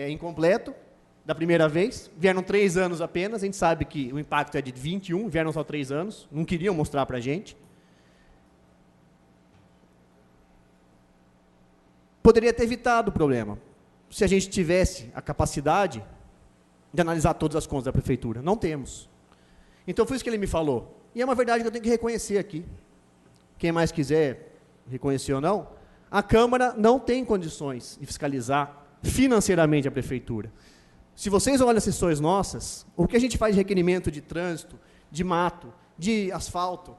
incompleto, da primeira vez, vieram 3 anos apenas, a gente sabe que o impacto é de 21, vieram só 3 anos, não queriam mostrar para a gente. Poderia ter evitado o problema, se a gente tivesse a capacidade de analisar todas as contas da prefeitura. Não temos. Então, foi isso que ele me falou. E é uma verdade que eu tenho que reconhecer aqui. Quem mais quiser reconhecer ou não, a Câmara não tem condições de fiscalizar financeiramente a prefeitura. Se vocês olham as sessões nossas, o que a gente faz de requerimento de trânsito, de mato, de asfalto,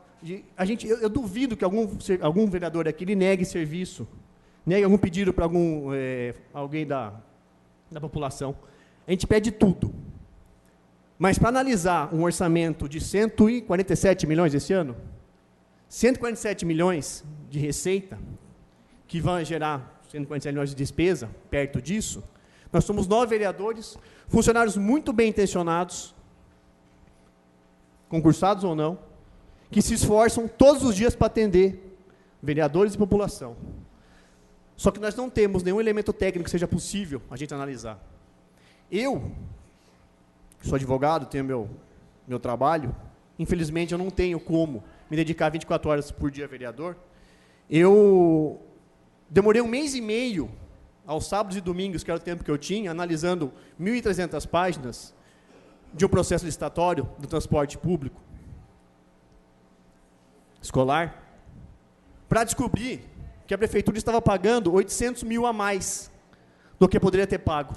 eu duvido que algum vereador aqui ele negue serviço, negue algum pedido para alguém da população. A gente pede tudo. Mas para analisar um orçamento de 147 milhões esse ano, 147 milhões de receita, que vai gerar 147 milhões de despesa, perto disso. Nós somos 9 vereadores, funcionários muito bem intencionados, concursados ou não, que se esforçam todos os dias para atender vereadores e população. Só que nós não temos nenhum elemento técnico que seja possível a gente analisar. Eu, que sou advogado, tenho meu trabalho, infelizmente eu não tenho como me dedicar 24 horas por dia a vereador. Eu demorei 1 mês e meio, aos sábados e domingos, que era o tempo que eu tinha, analisando 1.300 páginas de um processo licitatório do transporte público escolar, para descobrir que a prefeitura estava pagando 800 mil a mais do que poderia ter pago.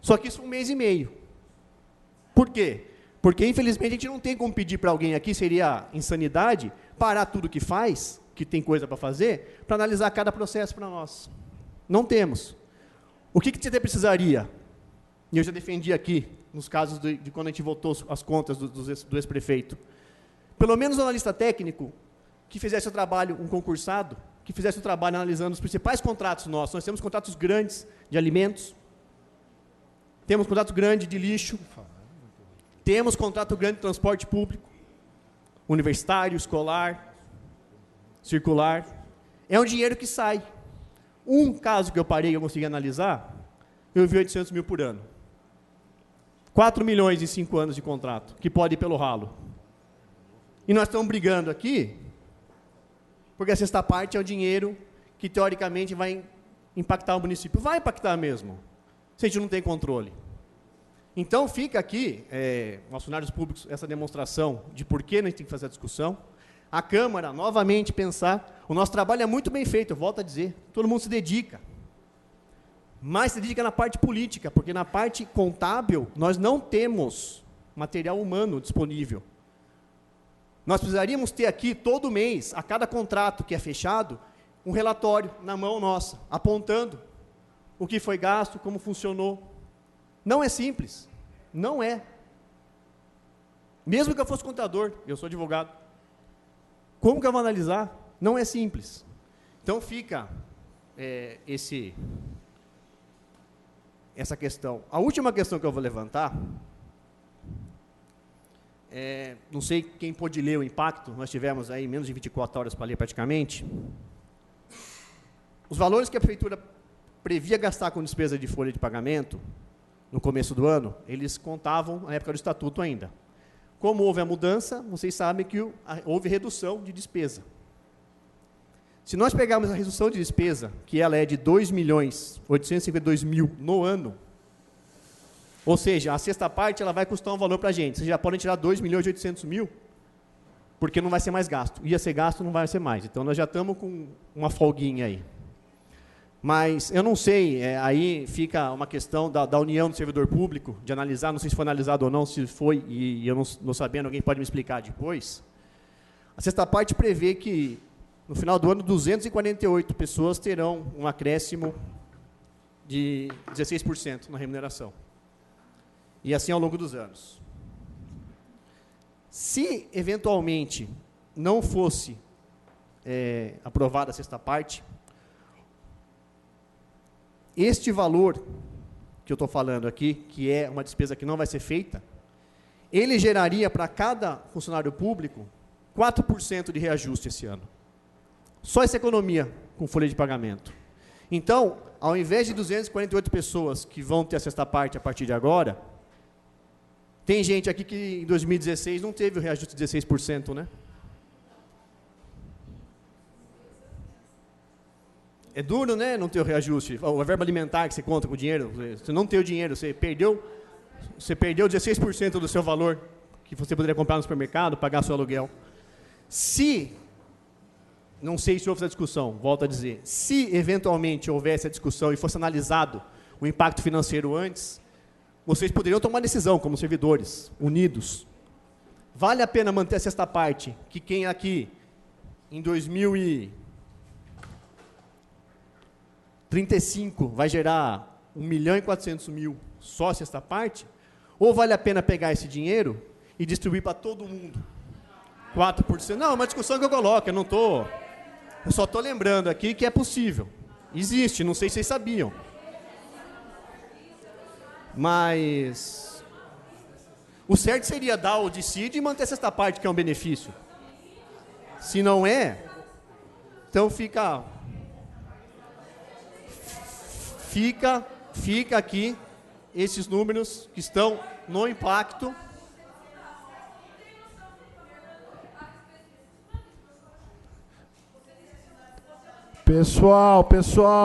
Só que isso foi 1 mês e meio. Por quê? Porque, infelizmente, a gente não tem como pedir para alguém aqui, seria insanidade, parar tudo que faz, que tem coisa para fazer, para analisar cada processo para nós. Não temos. O que você precisaria? E eu já defendi aqui, nos casos de quando a gente votou as contas do ex-prefeito. Pelo menos um analista técnico que fizesse o trabalho, um concursado, que fizesse o trabalho analisando os principais contratos nossos. Nós temos contratos grandes de alimentos, temos contrato grande de lixo, temos contrato grande de transporte público, universitário, escolar, circular. É um dinheiro que sai. Um caso que eu parei e eu consegui analisar, eu vi 800 mil por ano. 4 milhões em 5 anos de contrato, que pode ir pelo ralo. E nós estamos brigando aqui, porque a sexta parte é o dinheiro que, teoricamente, vai impactar o município. Vai impactar mesmo, se a gente não tem controle. Então, fica aqui, aos funcionários públicos, essa demonstração de por que a gente tem que fazer a discussão. A Câmara, novamente, pensar. O nosso trabalho é muito bem feito, eu volto a dizer. Todo mundo se dedica. Mas se dedica na parte política, porque na parte contábil, nós não temos material humano disponível. Nós precisaríamos ter aqui, todo mês, a cada contrato que é fechado, um relatório na mão nossa, apontando o que foi gasto, como funcionou. Não é simples. Não é. Mesmo que eu fosse contador, eu sou advogado. Como que eu vou analisar? Não é simples. Então fica essa questão. A última questão que eu vou levantar, não sei quem pôde ler o impacto, nós tivemos aí menos de 24 horas para ler praticamente. Os valores que a prefeitura previa gastar com despesa de folha de pagamento, no começo do ano, eles contavam na época do estatuto ainda. Como houve a mudança, vocês sabem que houve redução de despesa. Se nós pegarmos a redução de despesa, que ela é de 2.852.000 no ano, ou seja, a sexta parte ela vai custar um valor para a gente. Vocês já podem tirar 2.800.000, porque não vai ser mais gasto. Ia ser gasto, não vai ser mais. Então, nós já estamos com uma folguinha aí. Mas eu não sei, aí fica uma questão da união do servidor público, de analisar, não sei se foi analisado ou não, se foi, e eu não sabendo, alguém pode me explicar depois. A sexta parte prevê que, no final do ano, 248 pessoas terão um acréscimo de 16% na remuneração. E assim ao longo dos anos. Se, eventualmente, não fosse aprovada a sexta parte, este valor que eu estou falando aqui, que é uma despesa que não vai ser feita, ele geraria para cada funcionário público 4% de reajuste esse ano. Só essa economia com folha de pagamento. Então, ao invés de 248 pessoas que vão ter a sexta parte a partir de agora, tem gente aqui que em 2016 não teve o reajuste de 16%, né? É duro, né, não ter o reajuste. A verba alimentar que você conta com o dinheiro, você não tem o dinheiro, você perdeu 16% do seu valor que você poderia comprar no supermercado, pagar seu aluguel. Se, não sei se houve essa discussão, volto a dizer, se eventualmente houvesse a discussão e fosse analisado o impacto financeiro antes, vocês poderiam tomar decisão como servidores, unidos. Vale a pena manter a sexta parte, que quem aqui, em 2035, vai gerar 1.400.000 só a sexta parte? Ou vale a pena pegar esse dinheiro e distribuir para todo mundo? 4%. Não, é uma discussão que eu coloco, eu só estou lembrando aqui que é possível. Existe, não sei se vocês sabiam. Mas o certo seria dar o dissídio e manter a sexta parte, que é um benefício. Se não é, então fica aqui esses números que estão no impacto. Pessoal,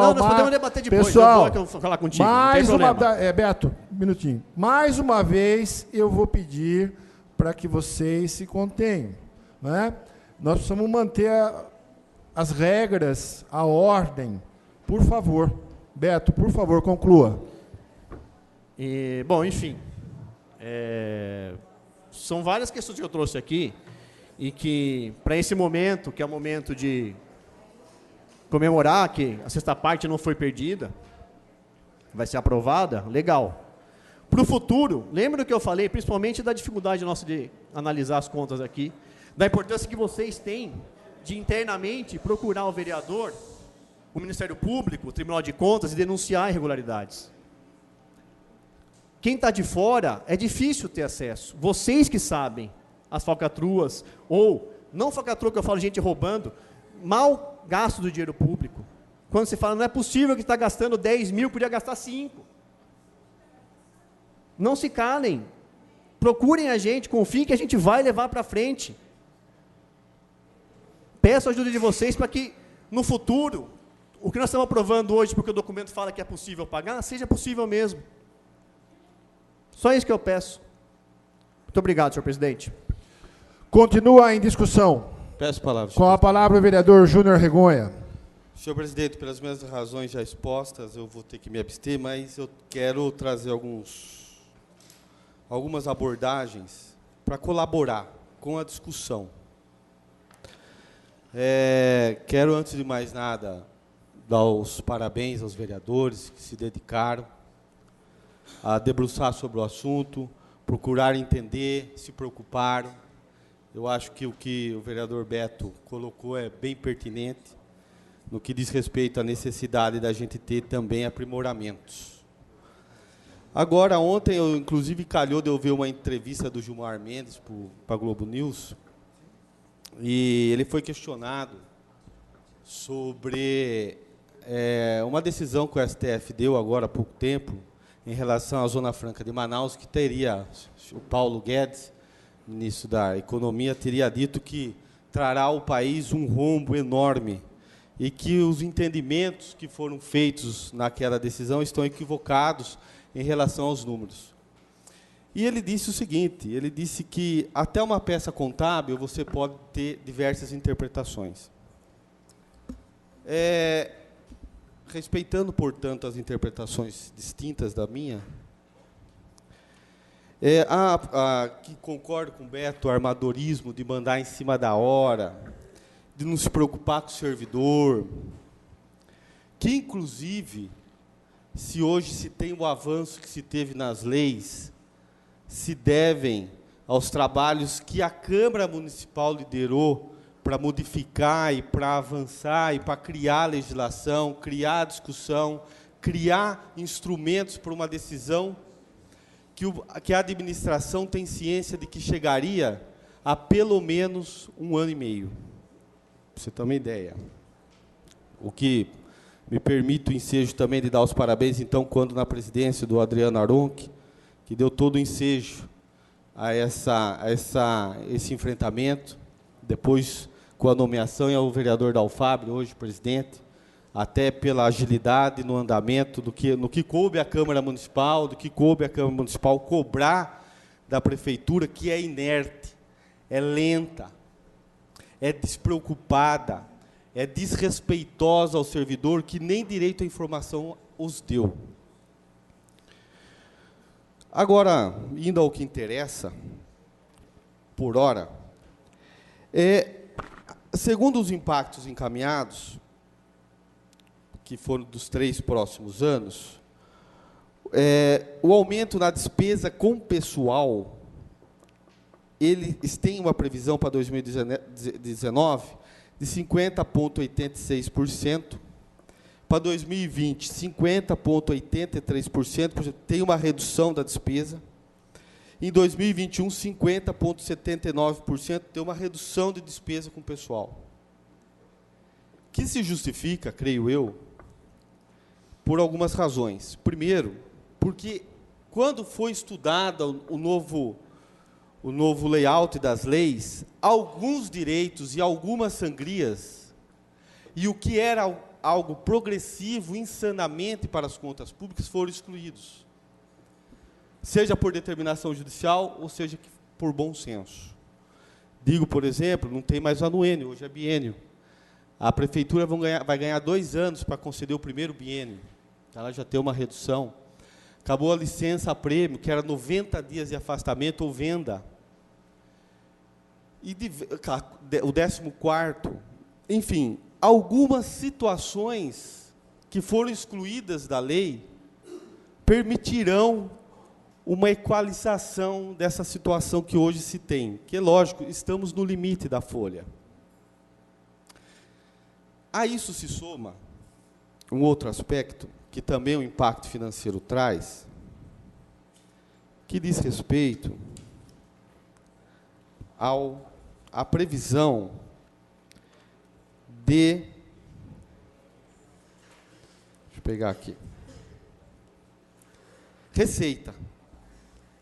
Não, nós podemos debater depois. Pessoal, eu vou falar contigo. mais não tem uma, problema. Beto, um minutinho. Mais uma vez eu vou pedir para que vocês se contenham, né? Nós precisamos manter as regras, a ordem. Por favor, Beto, por favor, conclua. Bom, enfim, são várias questões que eu trouxe aqui e que, para esse momento, que é o momento de comemorar que a sexta parte não foi perdida, vai ser aprovada, legal. Para o futuro, lembra do que eu falei, principalmente da dificuldade nossa de analisar as contas aqui, da importância que vocês têm de internamente procurar o vereador, o Ministério Público, o Tribunal de Contas e denunciar irregularidades. Quem está de fora, é difícil ter acesso. Vocês que sabem as falcatruas, ou, não falcatrua que eu falo gente roubando, mal gasto do dinheiro público. Quando você fala, não é possível que está gastando 10 mil, podia gastar 5. Não se calem. Procurem a gente, confiem que a gente vai levar para frente. Peço a ajuda de vocês para que, no futuro, o que nós estamos aprovando hoje, porque o documento fala que é possível pagar, seja possível mesmo. Só isso que eu peço. Muito obrigado, senhor presidente. Continua em discussão. Peço palavras. Com a palavra o vereador Júnior Regonha. Senhor presidente, pelas mesmas razões já expostas, eu vou ter que me abster, mas eu quero trazer algumas abordagens para colaborar com a discussão. Quero, antes de mais nada, dar os parabéns aos vereadores que se dedicaram a debruçar sobre o assunto, procurar entender, se preocuparam. Eu acho que o que o vereador Beto colocou é bem pertinente, no que diz respeito à necessidade da gente ter também aprimoramentos. Agora, ontem, inclusive, calhou de eu ver uma entrevista do Gilmar Mendes para a Globo News, e ele foi questionado sobre uma decisão que o STF deu agora há pouco tempo, em relação à Zona Franca de Manaus, que teria, o Paulo Guedes, ministro da Economia, teria dito que trará ao país um rombo enorme e que os entendimentos que foram feitos naquela decisão estão equivocados em relação aos números. E ele disse o seguinte, ele disse que até uma peça contábil você pode ter diversas interpretações. Respeitando, portanto, as interpretações distintas da minha, que concordo com o Beto, o armadorismo de mandar em cima da hora, de não se preocupar com o servidor, que, inclusive, se hoje se tem o avanço que se teve nas leis, se devem aos trabalhos que a Câmara Municipal liderou para modificar e para avançar e para criar legislação, criar discussão, criar instrumentos para uma decisão que a administração tem ciência de que chegaria a pelo menos 1 ano e meio. Para você ter uma ideia. O que me permite o ensejo também de dar os parabéns, então, quando na presidência do Adriano Aronchi, que deu todo o ensejo a esse enfrentamento, depois com a nomeação e ao vereador Dalfabre, hoje presidente, até pela agilidade no andamento no que coube à Câmara Municipal, do que coube à Câmara Municipal cobrar da Prefeitura, que é inerte, é lenta, é despreocupada, é desrespeitosa ao servidor, que nem direito à informação os deu. Agora, indo ao que interessa, por hora, segundo os impactos encaminhados, que foram dos 3 próximos anos, o aumento na despesa com pessoal eles têm uma previsão para 2019 de 50,86%, para 2020, 50,83%, tem uma redução da despesa. Em 2021, 50,79%, tem uma redução de despesa com o pessoal. Que se justifica, creio eu, por algumas razões. Primeiro, porque quando foi estudado o novo layout das leis, alguns direitos e algumas sangrias, e o que era algo progressivo, insanamente para as contas públicas, foram excluídos. Seja por determinação judicial, ou seja por bom senso. Digo, por exemplo, não tem mais anuênio, hoje é biênio. A prefeitura vai ganhar 2 anos para conceder o primeiro biênio. Ela já tem uma redução. Acabou a licença a prêmio, que era 90 dias de afastamento ou venda. E o 14º, enfim, algumas situações que foram excluídas da lei permitirão uma equalização dessa situação que hoje se tem. Que, lógico, estamos no limite da folha. A isso se soma um outro aspecto, que também o impacto financeiro traz, que diz respeito à previsão de... Deixa eu pegar aqui. Receita.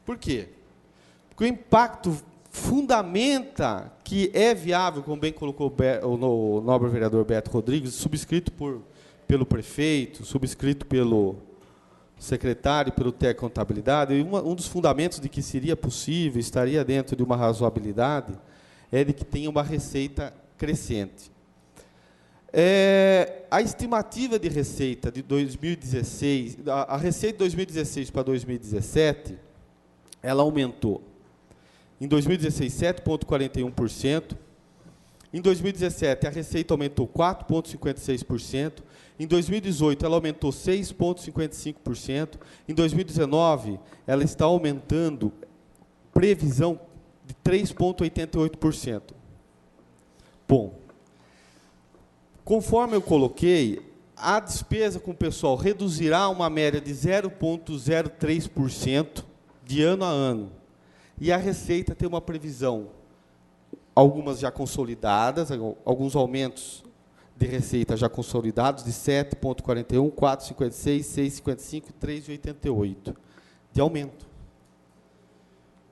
Por quê? Porque o impacto fundamenta que é viável, como bem colocou o nobre vereador Beto Rodrigues, subscrito pelo prefeito, subscrito pelo secretário, pelo técnico de contabilidade, e um dos fundamentos de que seria possível, estaria dentro de uma razoabilidade, é de que tenha uma receita crescente. A estimativa de receita de 2016, a receita de 2016 para 2017, ela aumentou. Em 2016, 7,41%. Em 2017, a receita aumentou 4,56%. Em 2018, ela aumentou 6,55%. Em 2019, ela está aumentando, previsão de 3,88%. Bom, conforme eu coloquei, a despesa com o pessoal reduzirá uma média de 0,03% de ano a ano. E a receita tem uma previsão, algumas já consolidadas, alguns aumentos de receita já consolidados, de 7,41, 4,56, 6,55 e 3,88 de aumento.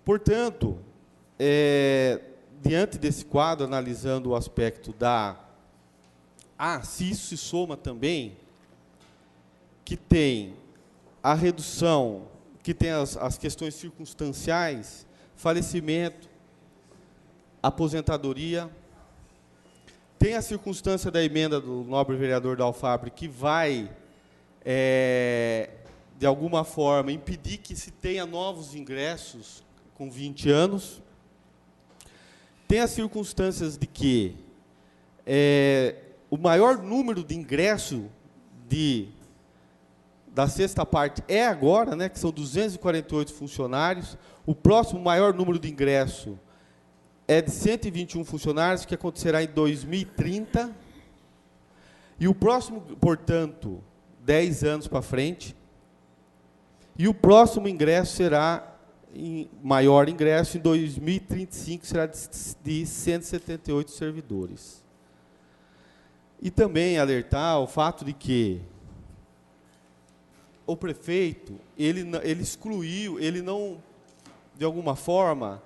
Portanto, diante desse quadro, analisando o aspecto da... se isso se soma também, que tem a redução, que tem as questões circunstanciais, falecimento, aposentadoria, tem a circunstância da emenda do nobre vereador Dalfabre, que vai, de alguma forma, impedir que se tenha novos ingressos com 20 anos, tem as circunstâncias de que o maior número de ingresso da sexta parte é agora, né, que são 248 funcionários. O próximo maior número de ingresso é de 121 funcionários, que acontecerá em 2030. E o próximo, portanto, 10 anos para frente. E o próximo ingresso será, maior ingresso, em 2035, será de 178 servidores. E também alertar o fato de que o prefeito, ele excluiu, ele não, de alguma forma,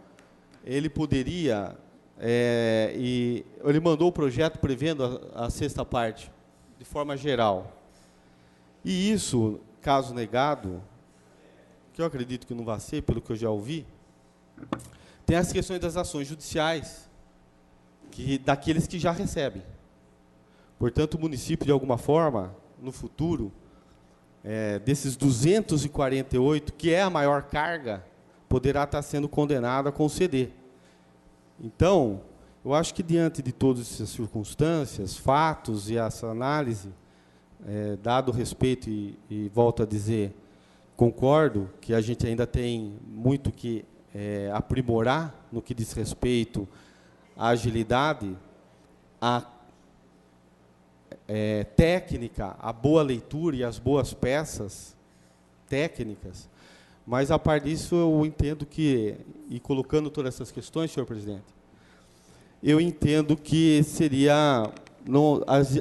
ele poderia, ele mandou o projeto prevendo a sexta parte, de forma geral. E isso, caso negado, que eu acredito que não vai ser, pelo que eu já ouvi, tem as questões das ações judiciais, daqueles que já recebem. Portanto, o município, de alguma forma, no futuro, desses 248, que é a maior carga, poderá estar sendo condenado a conceder. Então, eu acho que, diante de todas essas circunstâncias, fatos e essa análise, dado o respeito e volto a dizer, concordo que a gente ainda tem muito que aprimorar no que diz respeito à agilidade, à técnica, a boa leitura e as boas peças técnicas, mas, a par disso, eu entendo que, e colocando todas essas questões, senhor presidente, eu entendo que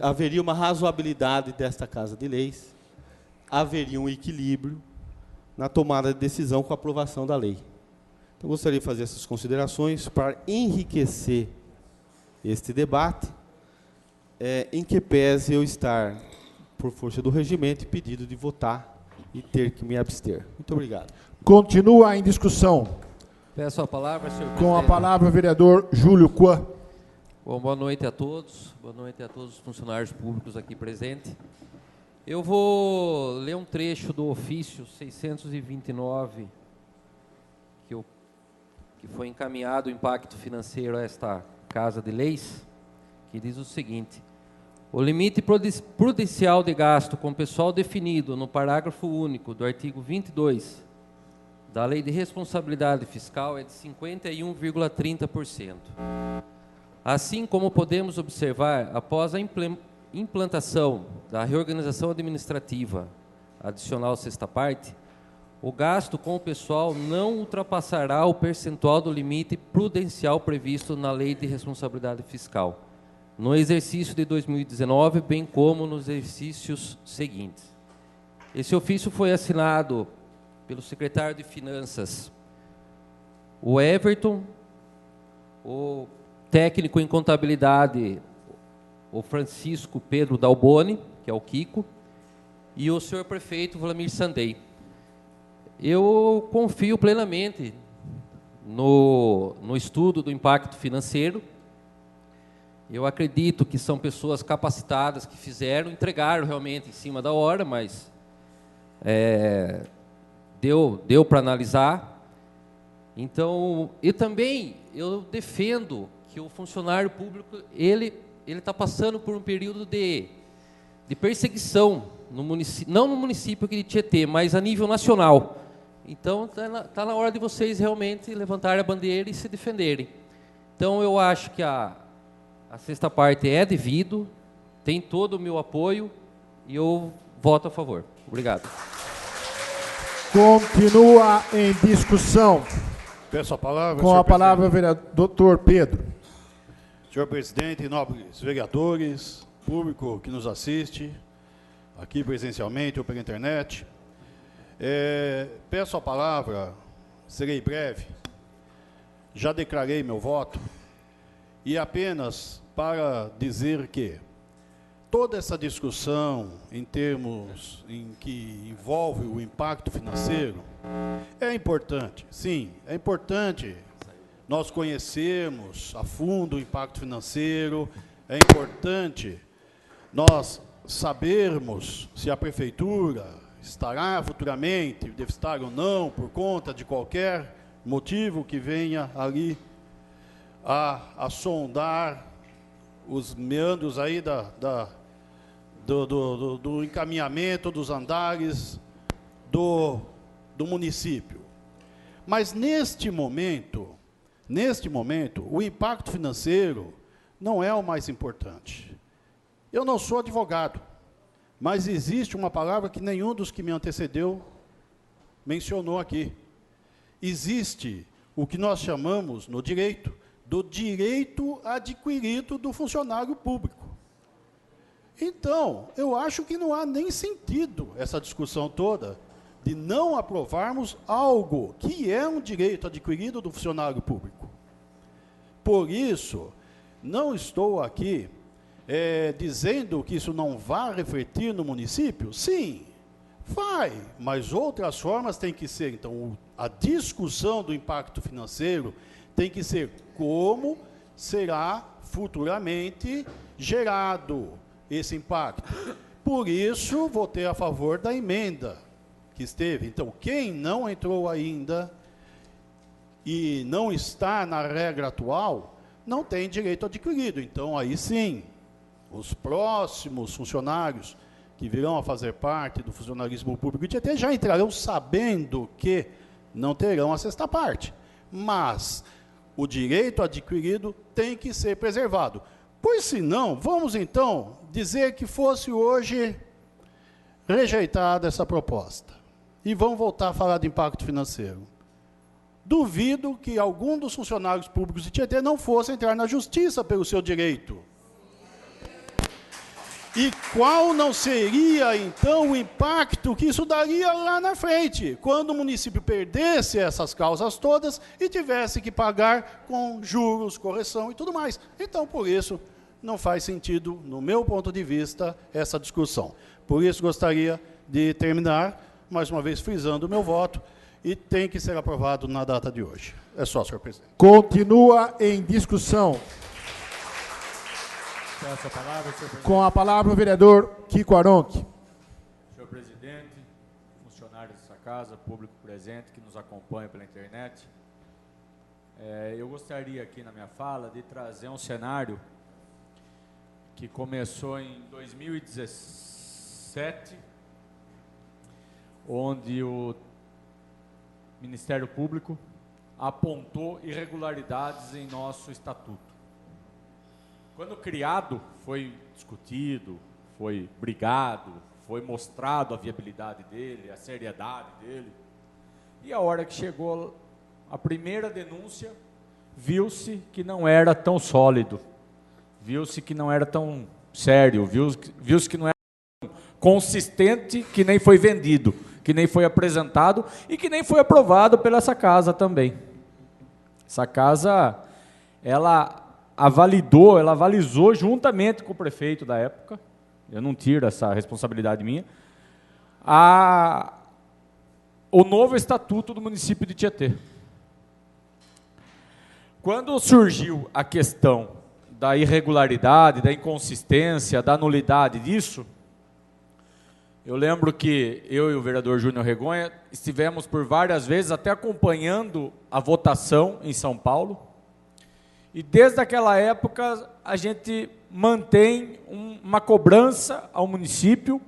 haveria uma razoabilidade desta Casa de Leis, haveria um equilíbrio na tomada de decisão com a aprovação da lei. Então, gostaria de fazer essas considerações para enriquecer este debate, em que pese eu estar, por força do regimento, pedido de votar e ter que me abster. Muito obrigado. Continua em discussão. Peço a palavra, senhor presidente. Com a palavra, o vereador Júlio Quan. Bom, boa noite a todos. Boa noite a todos os funcionários públicos aqui presentes. Eu vou ler um trecho do ofício 629, que foi encaminhado o impacto financeiro a esta Casa de Leis, que diz o seguinte: o limite prudencial de gasto com pessoal definido no parágrafo único do artigo 22 da Lei de Responsabilidade Fiscal é de 51,30%. Assim como podemos observar, após a implantação da reorganização administrativa adicional sexta parte, o gasto com o pessoal não ultrapassará o percentual do limite prudencial previsto na Lei de Responsabilidade Fiscal, no exercício de 2019, bem como nos exercícios seguintes. Esse ofício foi assinado pelo secretário de Finanças, o Everton, o técnico em contabilidade, o Francisco Pedro Dalboni, que é o Kiko, e o senhor prefeito Vlamir Sandei. Eu confio plenamente no estudo do impacto financeiro. Eu acredito que são pessoas capacitadas que entregaram realmente em cima da hora, mas deu para analisar. Então, e também eu defendo que o funcionário público, ele está passando por um período de perseguição, não no município aqui de Tietê, mas a nível nacional. Então, está na hora de vocês realmente levantarem a bandeira e se defenderem. Então, eu acho que a sexta parte é devido, tem todo o meu apoio e eu voto a favor. Obrigado. Continua em discussão. Peço a palavra. Com a palavra, o vereador doutor Pedro. Senhor presidente, nobres vereadores, público que nos assiste, aqui presencialmente ou pela internet, peço a palavra, serei breve, já declarei meu voto, e apenas para dizer que toda essa discussão em termos em que envolve o impacto financeiro é importante, sim, é importante nós conhecermos a fundo o impacto financeiro, é importante nós sabermos se a prefeitura estará futuramente, deve estar ou não, por conta de qualquer motivo que venha ali a sondar os meandros aí do encaminhamento dos andares do município. Mas neste momento, o impacto financeiro não é o mais importante. Eu não sou advogado, mas existe uma palavra que nenhum dos que me antecedeu mencionou aqui. Existe o que nós chamamos no direito do direito adquirido do funcionário público. Então, eu acho que não há nem sentido essa discussão toda de não aprovarmos algo que é um direito adquirido do funcionário público. Por isso, não estou aqui dizendo que isso não vai refletir no município. Sim, vai, mas outras formas têm que ser. Então, a discussão do impacto financeiro tem que ser como será futuramente gerado esse impacto. Por isso, votei a favor da emenda que esteve. Então, quem não entrou ainda e não está na regra atual, não tem direito adquirido. Então, aí sim, os próximos funcionários que virão a fazer parte do funcionarismo público de Tietê já entrarão sabendo que não terão a sexta parte. mas o direito adquirido tem que ser preservado. Pois senão, vamos então dizer que fosse hoje rejeitada essa proposta. E vamos voltar a falar de impacto financeiro. Duvido que algum dos funcionários públicos de Tietê não fosse entrar na justiça pelo seu direito. E qual não seria, então, o impacto que isso daria lá na frente, quando o município perdesse essas causas todas e tivesse que pagar com juros, correção e tudo mais. Então, por isso, não faz sentido, no meu ponto de vista, essa discussão. Por isso, gostaria de terminar, mais uma vez, frisando o meu voto, e tem que ser aprovado na data de hoje. É só, senhor presidente. Continua em discussão. Essa palavra, senhor presidente. Com a palavra o vereador Kiko Aronchi. Senhor presidente, funcionários dessa casa, público presente que nos acompanha pela internet, eu gostaria aqui na minha fala de trazer um cenário que começou em 2017, onde o Ministério Público apontou irregularidades em nosso estatuto. Quando criado, foi discutido, foi brigado, foi mostrado a viabilidade dele, a seriedade dele. E a hora que chegou a primeira denúncia, viu-se que não era tão sólido, viu-se que não era tão sério, viu-se que não era tão consistente, que nem foi vendido, que nem foi apresentado e que nem foi aprovado pela essa casa também. Essa casa, ela avalizou juntamente com o prefeito da época, eu não tiro essa responsabilidade minha, o novo estatuto do município de Tietê. Quando surgiu a questão da irregularidade, da inconsistência, da nulidade disso, eu lembro que eu e o vereador Júnior Regonha estivemos por várias vezes até acompanhando a votação em São Paulo, e desde aquela época a gente mantém uma cobrança ao município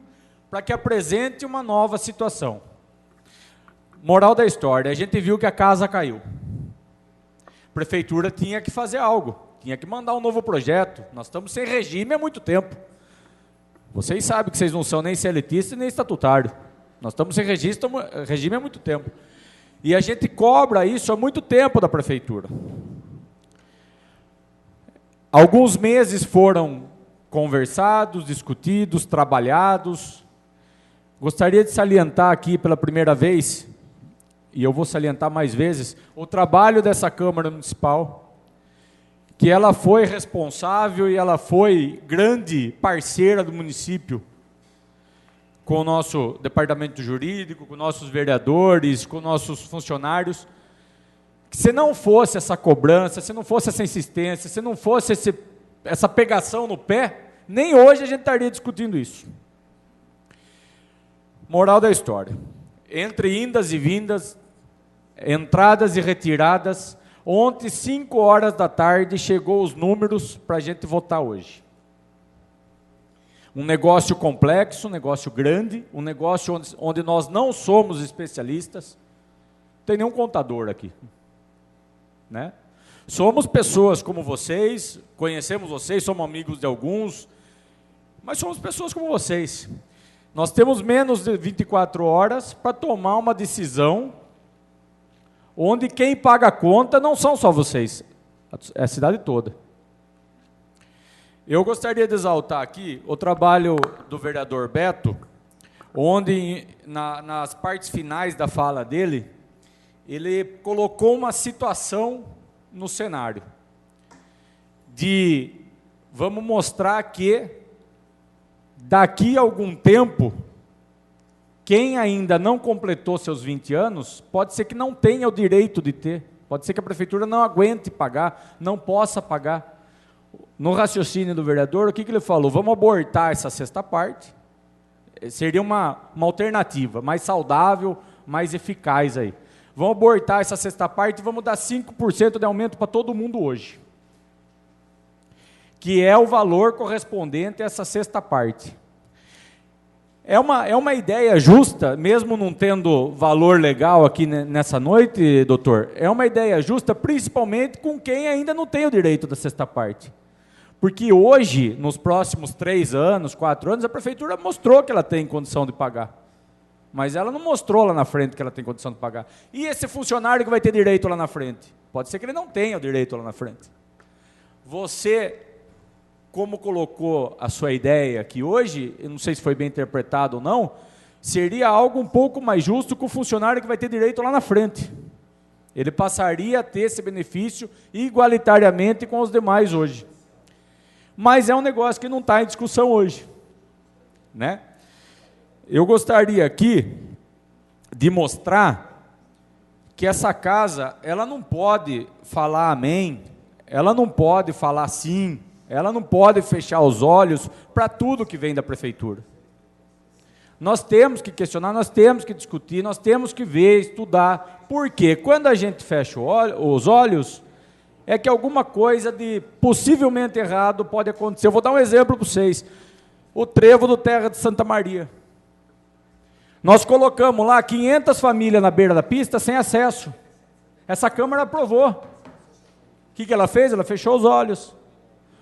para que apresente uma nova situação. Moral da história, a gente viu que a casa caiu. A prefeitura tinha que fazer algo, tinha que mandar um novo projeto. Nós estamos sem regime há muito tempo. Vocês sabem que vocês não são nem CLTistas nem estatutário. Nós estamos sem regime há muito tempo. E a gente cobra isso há muito tempo da prefeitura. Alguns meses foram conversados, discutidos, trabalhados. Gostaria de salientar aqui pela primeira vez, e eu vou salientar mais vezes, o trabalho dessa Câmara Municipal, que ela foi responsável e ela foi grande parceira do município, com o nosso departamento jurídico, com nossos vereadores, com nossos funcionários, que se não fosse essa cobrança, se não fosse essa insistência, se não fosse essa pegação no pé, nem hoje a gente estaria discutindo isso. Moral da história, entre indas e vindas, entradas e retiradas, ontem, 5 horas da tarde, chegou os números para a gente votar hoje. Um negócio complexo, um negócio grande, um negócio onde nós não somos especialistas, não tem nenhum contador aqui. Né? Somos pessoas como vocês, conhecemos vocês, somos amigos de alguns, mas somos pessoas como vocês. Nós temos menos de 24 horas para tomar uma decisão onde quem paga a conta não são só vocês, é a cidade toda. Eu gostaria de exaltar aqui o trabalho do vereador Beto, onde nas partes finais da fala dele, ele colocou uma situação no cenário, de vamos mostrar que daqui a algum tempo, quem ainda não completou seus 20 anos, pode ser que não tenha o direito de ter, pode ser que a prefeitura não aguente pagar, não possa pagar. No raciocínio do vereador, o que ele falou? Vamos abortar essa sexta parte, seria uma alternativa mais saudável, mais eficaz aí. Vamos abortar essa sexta parte e vamos dar 5% de aumento para todo mundo hoje, que é o valor correspondente a essa sexta parte. É uma ideia justa, mesmo não tendo valor legal aqui nessa noite, doutor, é uma ideia justa, principalmente com quem ainda não tem o direito da sexta parte. Porque hoje, nos próximos 3 anos, 4 anos, a prefeitura mostrou que ela tem condição de pagar. Mas ela não mostrou lá na frente que ela tem condição de pagar. E esse funcionário que vai ter direito lá na frente? Pode ser que ele não tenha o direito lá na frente. Você, como colocou a sua ideia aqui hoje, eu não sei se foi bem interpretado ou não, seria algo um pouco mais justo com o funcionário que vai ter direito lá na frente. Ele passaria a ter esse benefício igualitariamente com os demais hoje. Mas é um negócio que não está em discussão hoje, né? Eu gostaria aqui de mostrar que essa casa, ela não pode falar amém, ela não pode falar sim, ela não pode fechar os olhos para tudo que vem da prefeitura. Nós temos que questionar, nós temos que discutir, nós temos que ver, estudar, porque quando a gente fecha os olhos, é que alguma coisa de possivelmente errado pode acontecer. Eu vou dar um exemplo para vocês. O trevo do Terra de Santa Maria. Nós colocamos lá 500 famílias na beira da pista sem acesso. Essa Câmara aprovou. O que ela fez? Ela fechou os olhos.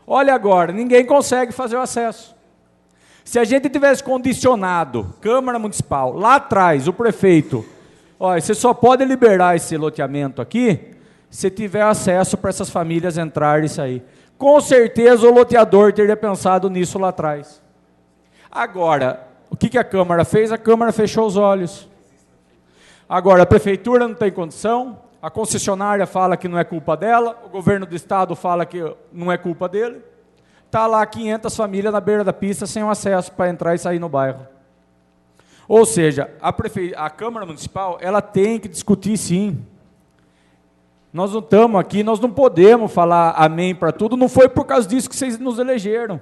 Olha agora, ninguém consegue fazer o acesso. Se a gente tivesse condicionado, Câmara Municipal, lá atrás, o prefeito, olha, você só pode liberar esse loteamento aqui se tiver acesso para essas famílias entrarem e sair. Com certeza o loteador teria pensado nisso lá atrás. Agora, o que a Câmara fez? A Câmara fechou os olhos. Agora, a Prefeitura não tem condição, a concessionária fala que não é culpa dela, o governo do Estado fala que não é culpa dele. Está lá 500 famílias na beira da pista sem o acesso para entrar e sair no bairro. Ou seja, a Câmara Municipal, ela tem que discutir sim. Nós não estamos aqui, nós não podemos falar amém para tudo, não foi por causa disso que vocês nos elegeram.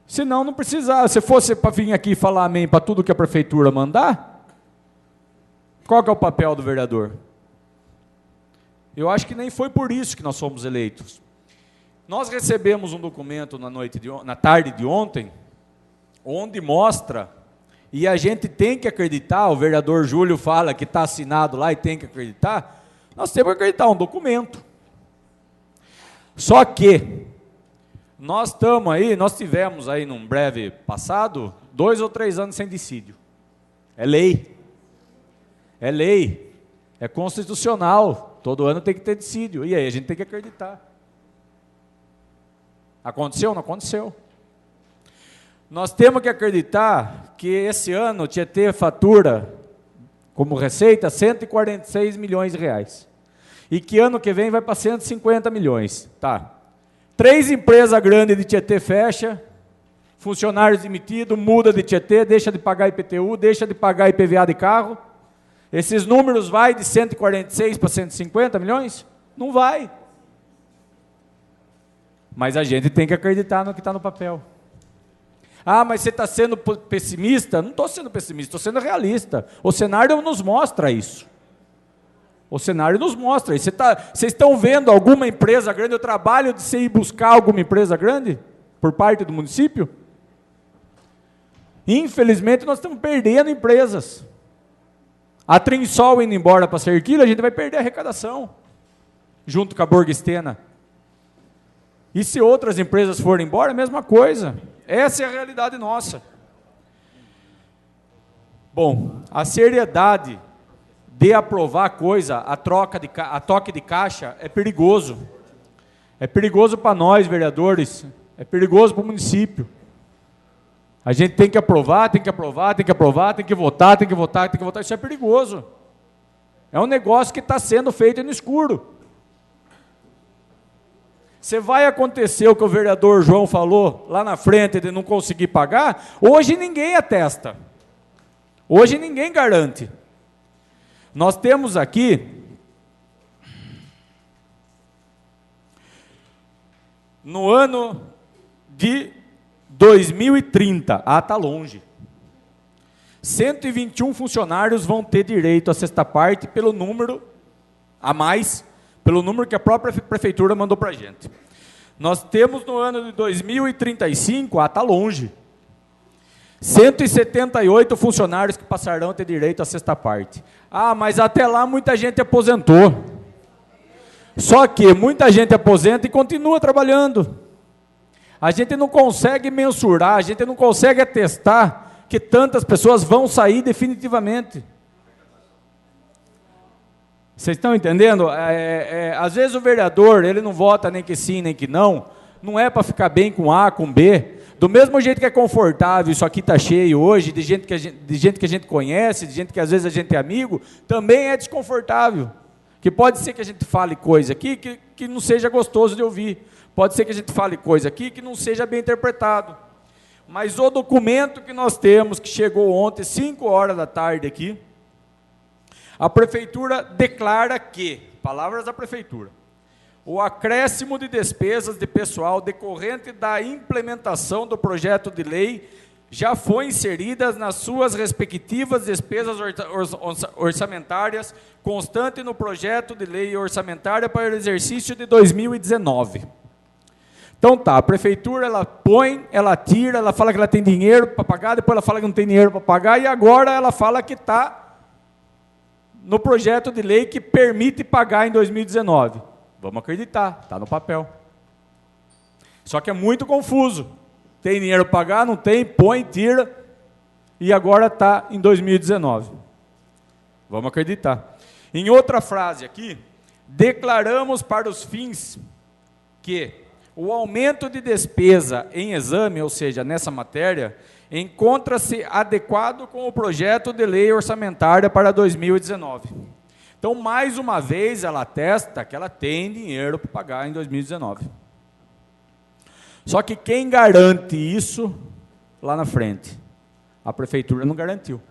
Senão não precisava. Se fosse para vir aqui falar amém para tudo que a prefeitura mandar, qual que é o papel do vereador? Eu acho que nem foi por isso que nós fomos eleitos. Nós recebemos um documento na tarde de ontem, onde mostra, e a gente tem que acreditar, o vereador Júlio fala que está assinado lá e tem que acreditar, nós temos que acreditar, um documento. Só que nós tivemos aí num breve passado, 2 ou 3 anos sem dissídio. É lei. É lei. É constitucional. Todo ano tem que ter dissídio. E aí a gente tem que acreditar. Aconteceu ou não aconteceu? Nós temos que acreditar que esse ano Tietê fatura, como receita, 146 milhões de reais. E que ano que vem vai para 150 milhões. Tá. 3 empresas grandes de Tietê fecha, funcionários demitidos, muda de Tietê, deixa de pagar IPTU, deixa de pagar IPVA de carro. Esses números vai de 146 para 150 milhões? Não vai. Mas a gente tem que acreditar no que está no papel. Ah, mas você está sendo pessimista? Não estou sendo pessimista, estou sendo realista. O cenário nos mostra isso. O cenário nos mostra isso. Vocês estão vendo alguma empresa grande, o trabalho de você ir buscar alguma empresa grande por parte do município? Infelizmente, nós estamos perdendo empresas. A Trinsol indo embora para Serquilha, a gente vai perder a arrecadação, junto com a Borgstena. E se outras empresas forem embora, a mesma coisa. Essa é a realidade nossa. Bom, a seriedade de aprovar coisa a toque de caixa é perigoso. É perigoso para nós, vereadores. É perigoso para o município. A gente tem que aprovar, tem que aprovar, tem que aprovar, tem que votar, tem que votar, tem que votar. Isso é perigoso. É um negócio que está sendo feito no escuro. Se vai acontecer o que o vereador João falou lá na frente de não conseguir pagar, hoje ninguém atesta. Hoje ninguém garante. Nós temos aqui no ano de 2030, está longe. 121 funcionários vão ter direito à sexta parte pelo número a mais, pelo número que a própria prefeitura mandou para a gente. Nós temos no ano de 2035, está longe. 178 funcionários que passarão a ter direito à sexta parte. Ah, mas até lá muita gente aposentou. Só que muita gente aposenta e continua trabalhando. A gente não consegue mensurar, a gente não consegue atestar que tantas pessoas vão sair definitivamente. Vocês estão entendendo? Às vezes o vereador, ele não vota nem que sim, nem que não é para ficar bem com A, com B. Do mesmo jeito que é confortável, isso aqui está cheio hoje, de gente que a gente conhece, de gente que às vezes a gente é amigo, também é desconfortável. Que pode ser que a gente fale coisa aqui que não seja gostoso de ouvir. Pode ser que a gente fale coisa aqui que não seja bem interpretado. Mas o documento que nós temos, que chegou ontem, 5 horas da tarde aqui, a prefeitura declara que, palavras da prefeitura, o acréscimo de despesas de pessoal decorrente da implementação do projeto de lei já foi inseridas nas suas respectivas despesas orçamentárias, constante no projeto de lei orçamentária para o exercício de 2019. Então tá, a prefeitura, ela põe, ela tira, ela fala que ela tem dinheiro para pagar, depois ela fala que não tem dinheiro para pagar, e agora ela fala que está no projeto de lei que permite pagar em 2019. Vamos acreditar, está no papel. Só que é muito confuso. Tem dinheiro para pagar, não tem, põe, tira, e agora está em 2019. Vamos acreditar. Em outra frase aqui, declaramos para os fins que o aumento de despesa em exame, ou seja, nessa matéria, encontra-se adequado com o projeto de lei orçamentária para 2019. Então, mais uma vez, ela atesta que ela tem dinheiro para pagar em 2019. Só que quem garante isso lá na frente? A prefeitura não garantiu.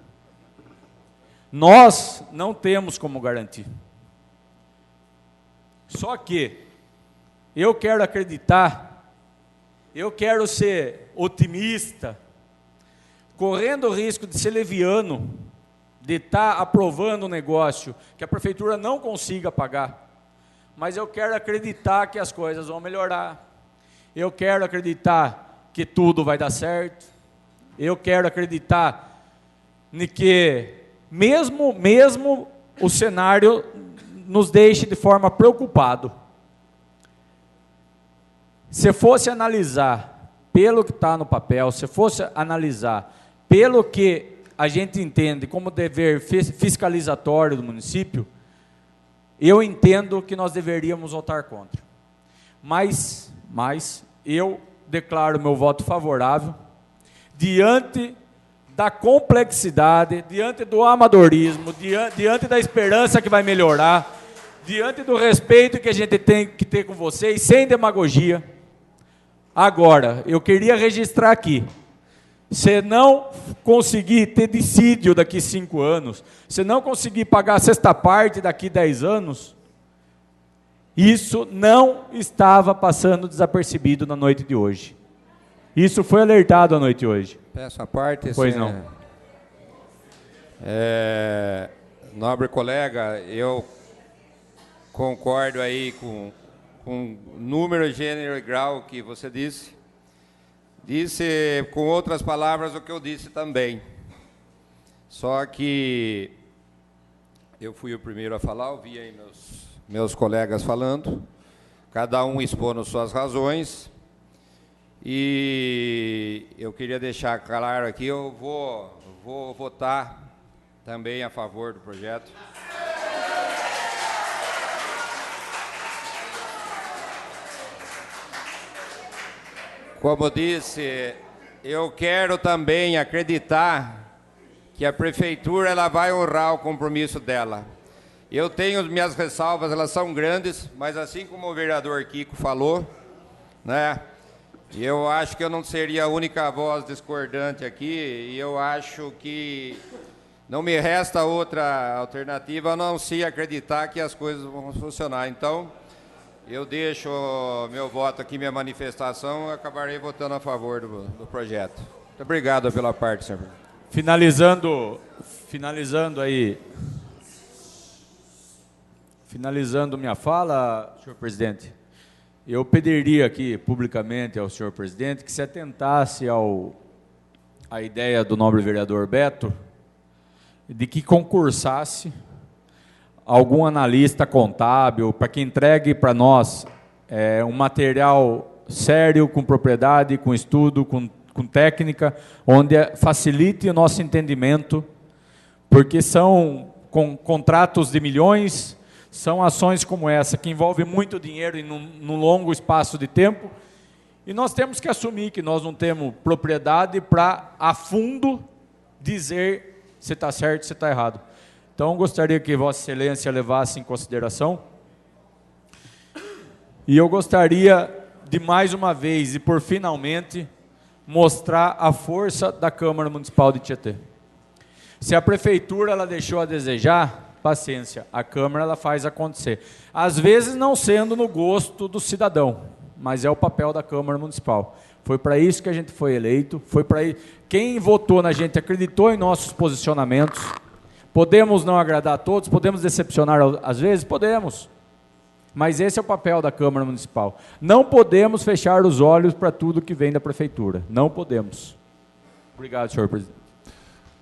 Nós não temos como garantir. Só que eu quero acreditar, eu quero ser otimista, correndo o risco de ser leviano, de estar aprovando um negócio que a prefeitura não consiga pagar, mas eu quero acreditar que as coisas vão melhorar, eu quero acreditar que tudo vai dar certo, eu quero acreditar em que mesmo o cenário nos deixe de forma preocupado. Se fosse analisar pelo que está no papel, se fosse analisar pelo que a gente entende como dever fiscalizatório do município, eu entendo que nós deveríamos votar contra. Mas eu declaro meu voto favorável, diante da complexidade, diante do amadorismo, diante da esperança que vai melhorar, diante do respeito que a gente tem que ter com vocês, sem demagogia. Agora, eu queria registrar aqui, se não conseguir ter dissídio daqui 5 anos, se não conseguir pagar a sexta parte daqui 10 anos, isso não estava passando desapercebido na noite de hoje. Isso foi alertado à noite de hoje. Peço a parte. Pois não. Nobre colega, eu concordo aí com número, gênero e grau que você disse. Disse, com outras palavras, o que eu disse também. Só que eu fui o primeiro a falar, ouvi aí meus colegas falando, cada um expondo suas razões, e eu queria deixar claro aqui, eu vou votar também a favor do projeto. Como disse, eu quero também acreditar que a prefeitura ela vai honrar o compromisso dela. Eu tenho minhas ressalvas, elas são grandes, mas assim como o vereador Kiko falou, né, eu acho que eu não seria a única voz discordante aqui, e eu acho que não me resta outra alternativa a não se acreditar que as coisas vão funcionar. Então, eu deixo meu voto aqui, minha manifestação, acabarei votando a favor do projeto. Muito obrigado pela parte, senhor. Finalizando minha fala, senhor presidente, eu pediria aqui publicamente ao senhor presidente que se atentasse a ideia do nobre vereador Beto de que concursasse algum analista contábil para que entregue para nós um material sério, com propriedade, com estudo, com técnica, onde facilite o nosso entendimento, porque são contratos de milhões, são ações como essa, que envolvem muito dinheiro num longo espaço de tempo, e nós temos que assumir que nós não temos propriedade para, a fundo, dizer se está certo, se está errado. Então, gostaria que Vossa Excelência levasse em consideração. E eu gostaria de, mais uma vez, e por finalmente, mostrar a força da Câmara Municipal de Tietê. Se a Prefeitura ela deixou a desejar, paciência, a Câmara ela faz acontecer. Às vezes não sendo no gosto do cidadão, mas é o papel da Câmara Municipal. Foi para isso que a gente foi eleito, foi para isso. Quem votou na gente acreditou em nossos posicionamentos. Podemos não agradar a todos, podemos decepcionar às vezes, podemos. Mas esse é o papel da Câmara Municipal. Não podemos fechar os olhos para tudo que vem da Prefeitura. Não podemos. Obrigado, senhor presidente.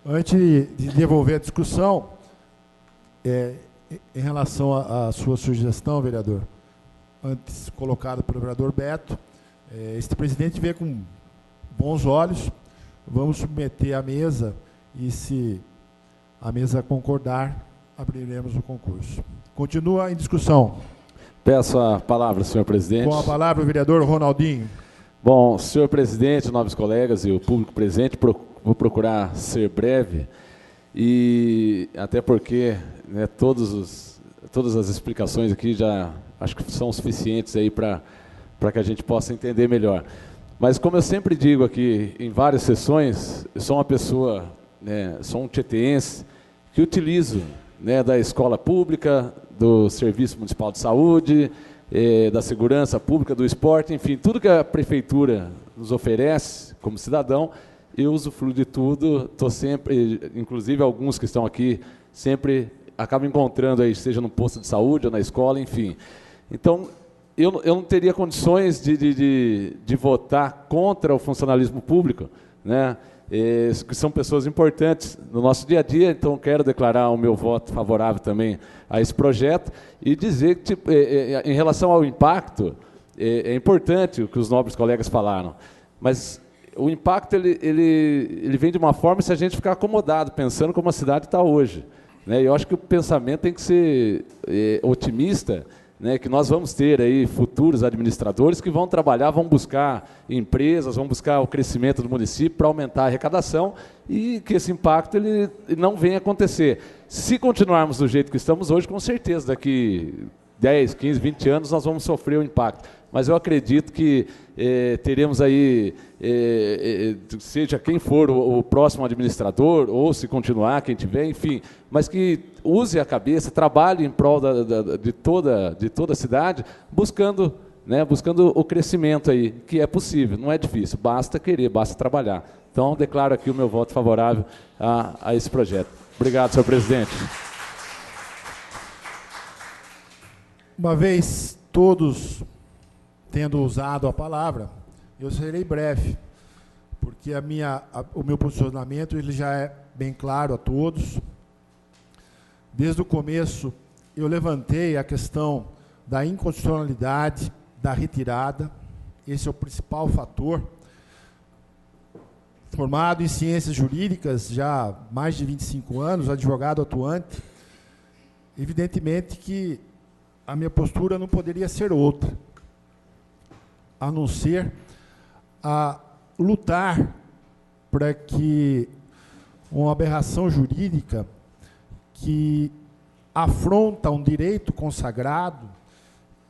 Antes de devolver a discussão, em relação à sua sugestão, vereador, antes colocado pelo vereador Beto, este presidente vê com bons olhos, vamos submeter à mesa e, se a mesa concordar, abriremos o concurso. Continua em discussão. Peço a palavra, senhor presidente. Com a palavra, o vereador Ronaldinho. Bom, senhor presidente, nobres colegas e o público presente, vou procurar ser breve, e até porque todas as explicações aqui já acho que são suficientes aí para que a gente possa entender melhor. Mas, como eu sempre digo aqui em várias sessões, eu sou uma pessoa, sou um tieteense que utilizo da escola pública, do Serviço Municipal de Saúde, da segurança pública, do esporte, enfim, tudo que a Prefeitura nos oferece como cidadão, eu usufruo de tudo, estou sempre, inclusive alguns que estão aqui, sempre acabam encontrando aí, seja no posto de saúde ou na escola, enfim. Então, eu não teria condições de votar contra o funcionalismo público, que são pessoas importantes no nosso dia a dia, então quero declarar o meu voto favorável também a esse projeto e dizer que, em relação ao impacto, é importante o que os nobres colegas falaram, mas o impacto ele vem de uma forma se a gente ficar acomodado, pensando como a cidade está hoje. Eu acho que o pensamento tem que ser otimista, que nós vamos ter aí futuros administradores que vão trabalhar, vão buscar empresas, vão buscar o crescimento do município para aumentar a arrecadação e que esse impacto ele não venha acontecer. Se continuarmos do jeito que estamos hoje, com certeza, daqui 10, 15, 20 anos, nós vamos sofrer o impacto. Mas eu acredito que teremos aí, seja quem for o próximo administrador, ou se continuar, quem tiver, enfim, mas que use a cabeça, trabalhe em prol de toda a cidade, buscando o crescimento aí, que é possível, não é difícil, basta querer, basta trabalhar. Então, declaro aqui o meu voto favorável a esse projeto. Obrigado, senhor presidente. Uma vez todos tendo usado a palavra, eu serei breve, porque o meu posicionamento ele já é bem claro a todos. Desde o começo, eu levantei a questão da inconstitucionalidade, da retirada, esse é o principal fator. Formado em ciências jurídicas já há mais de 25 anos, advogado atuante, evidentemente que a minha postura não poderia ser outra, a não ser a lutar para que uma aberração jurídica que afronta um direito consagrado,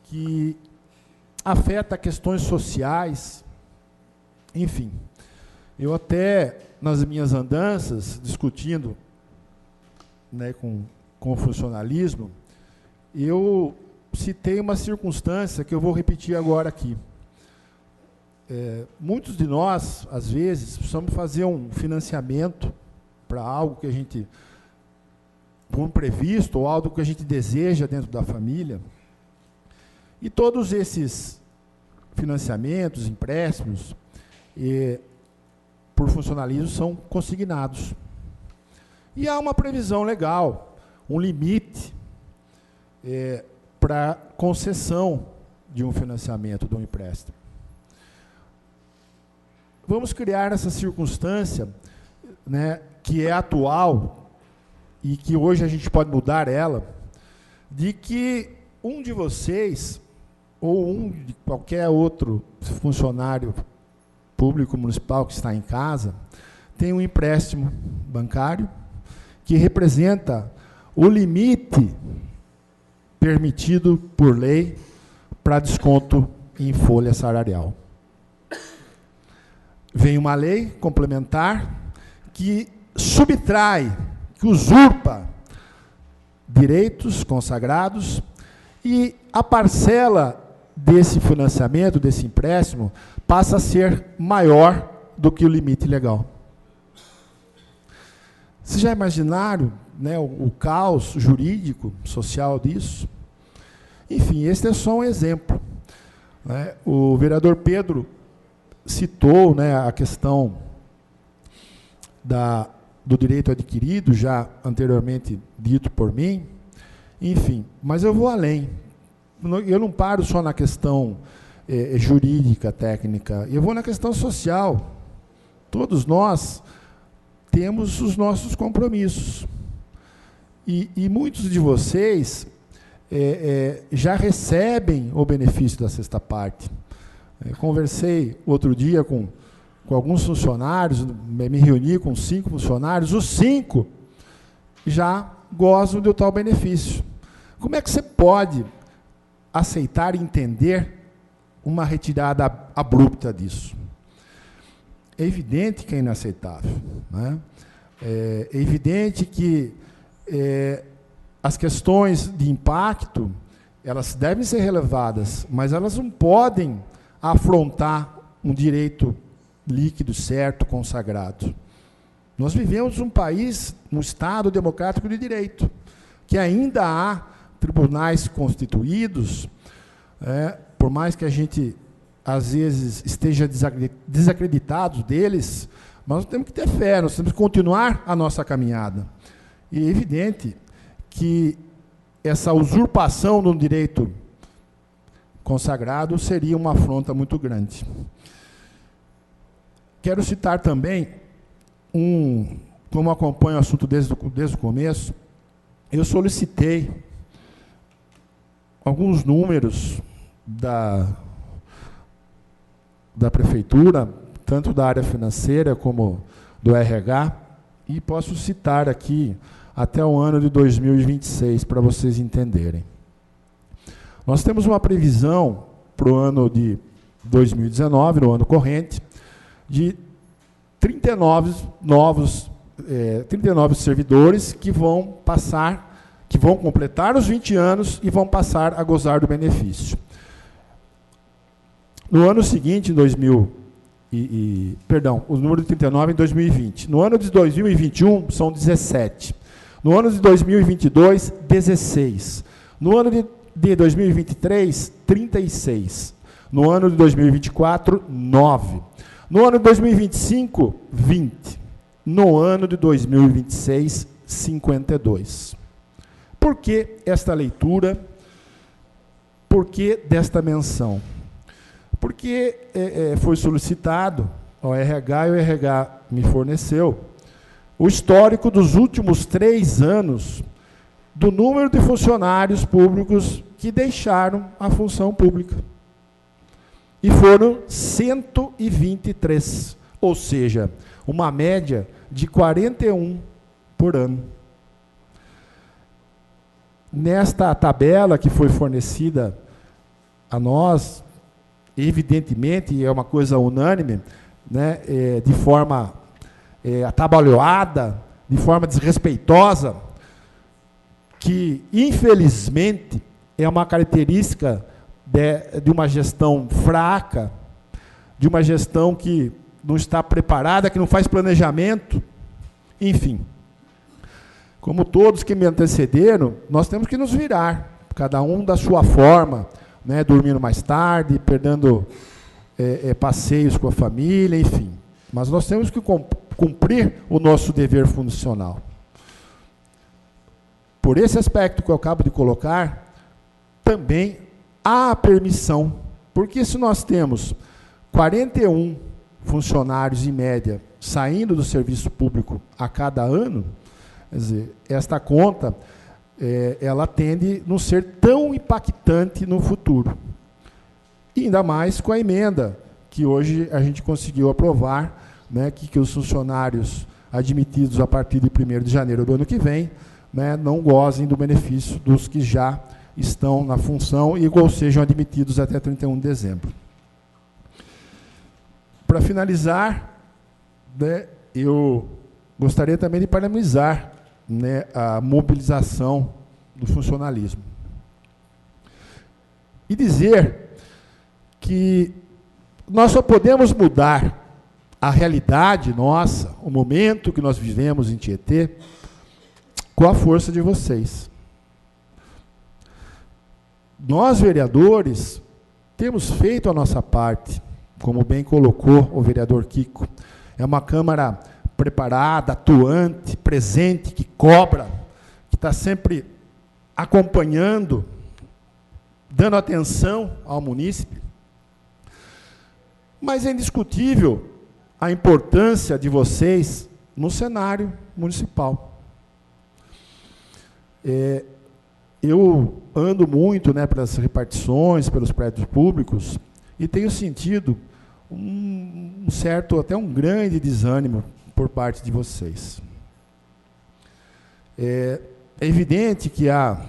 que afeta questões sociais, enfim. Eu até, nas minhas andanças, discutindo com o funcionalismo, eu citei uma circunstância que eu vou repetir agora aqui. Muitos de nós, às vezes, precisamos fazer um financiamento para algo que a gente, por um previsto, ou algo que a gente deseja dentro da família. E todos esses financiamentos, empréstimos, por funcionalismo são consignados. E há uma previsão legal, um limite para concessão de um financiamento, de um empréstimo. Vamos criar essa circunstância, né, que é atual e que hoje a gente pode mudar ela, de que um de vocês ou um de qualquer outro funcionário público municipal que está em casa tem um empréstimo bancário que representa o limite permitido por lei para desconto em folha salarial. Vem uma lei complementar que subtrai, que usurpa direitos consagrados e a parcela desse financiamento, desse empréstimo, passa a ser maior do que o limite legal. Vocês já imaginaram, né, o caos jurídico, social disso? Enfim, este é só um exemplo, né? O vereador Pedro citou, né, a questão do direito adquirido, já anteriormente dito por mim. Enfim, mas eu vou além. Eu não paro só na questão jurídica, técnica, eu vou na questão social. Todos nós temos os nossos compromissos. E muitos de vocês já recebem o benefício da sexta parte. Eu conversei outro dia com alguns funcionários, me reuni com 5 funcionários, os 5 já gozam do tal benefício. Como é que você pode aceitar e entender uma retirada abrupta disso? É evidente que é inaceitável, né? É evidente que as questões de impacto, elas devem ser relevadas, mas elas não podem afrontar um direito líquido, certo, consagrado. Nós vivemos um país, um Estado democrático de direito, que ainda há tribunais constituídos, por mais que a gente, às vezes, esteja desacreditado deles, mas nós temos que ter fé, nós temos que continuar a nossa caminhada. E é evidente que essa usurpação de um direito consagrado seria uma afronta muito grande. Quero citar também, como acompanho o assunto desde o começo, eu solicitei alguns números da prefeitura, tanto da área financeira como do RH, e posso citar aqui até o ano de 2026, para vocês entenderem. Nós temos uma previsão para o ano de 2019, no ano corrente, de 39 servidores que vão completar os 20 anos e vão passar a gozar do benefício. No ano seguinte, o número de 39 em 2020. No ano de 2021, são 17. No ano de 2022, 16. No ano de 2023, 36. No ano de 2024, 9. No ano de 2025, 20. No ano de 2026, 52. Por que esta leitura? Por que desta menção? Porque foi solicitado ao RH, e o RH me forneceu o histórico dos últimos 3 anos do número de funcionários públicos que deixaram a função pública. E foram 123, ou seja, uma média de 41 por ano. Nesta tabela que foi fornecida a nós, evidentemente, é uma coisa unânime, né, de forma atabalhoada, de forma desrespeitosa, que, infelizmente, é uma característica de uma gestão fraca, de uma gestão que não está preparada, que não faz planejamento, enfim. Como todos que me antecederam, nós temos que nos virar, cada um da sua forma, né, dormindo mais tarde, perdendo passeios com a família, enfim. mas nós temos que cumprir o nosso dever funcional. Por esse aspecto que eu acabo de colocar, também há permissão, porque se nós temos 41 funcionários, em média, saindo do serviço público a cada ano, quer dizer, esta conta, ela tende a não ser tão impactante no futuro. E ainda mais com a emenda, que hoje a gente conseguiu aprovar, né, que os funcionários admitidos a partir de 1º de janeiro do ano que vem, né, não gozem do benefício dos que já estão na função e ou sejam admitidos até 31 de dezembro. Para finalizar, né, eu gostaria também de parabenizar, né, a mobilização do funcionalismo. E dizer que nós só podemos mudar a realidade nossa, o momento que nós vivemos em Tietê, com a força de vocês. Nós, vereadores, temos feito a nossa parte, como bem colocou o vereador Kiko. É uma Câmara preparada, atuante, presente, que cobra, que está sempre acompanhando, dando atenção ao munícipe. Mas é indiscutível a importância de vocês no cenário municipal. Eu ando muito, né, pelas repartições, pelos prédios públicos, e tenho sentido um certo, até um grande desânimo por parte de vocês. É evidente que há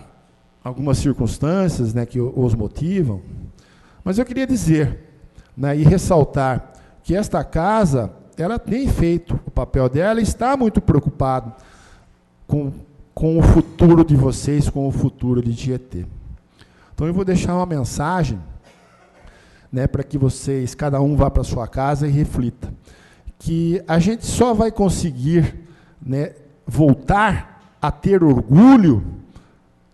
algumas circunstâncias, né, que os motivam, mas eu queria dizer, né, e ressaltar que esta casa, ela tem feito o papel dela e está muito preocupado com o futuro de vocês, com o futuro de Tietê. Então eu vou deixar uma mensagem, né, para que vocês, cada um vá para a sua casa e reflita, que a gente só vai conseguir, né, voltar a ter orgulho,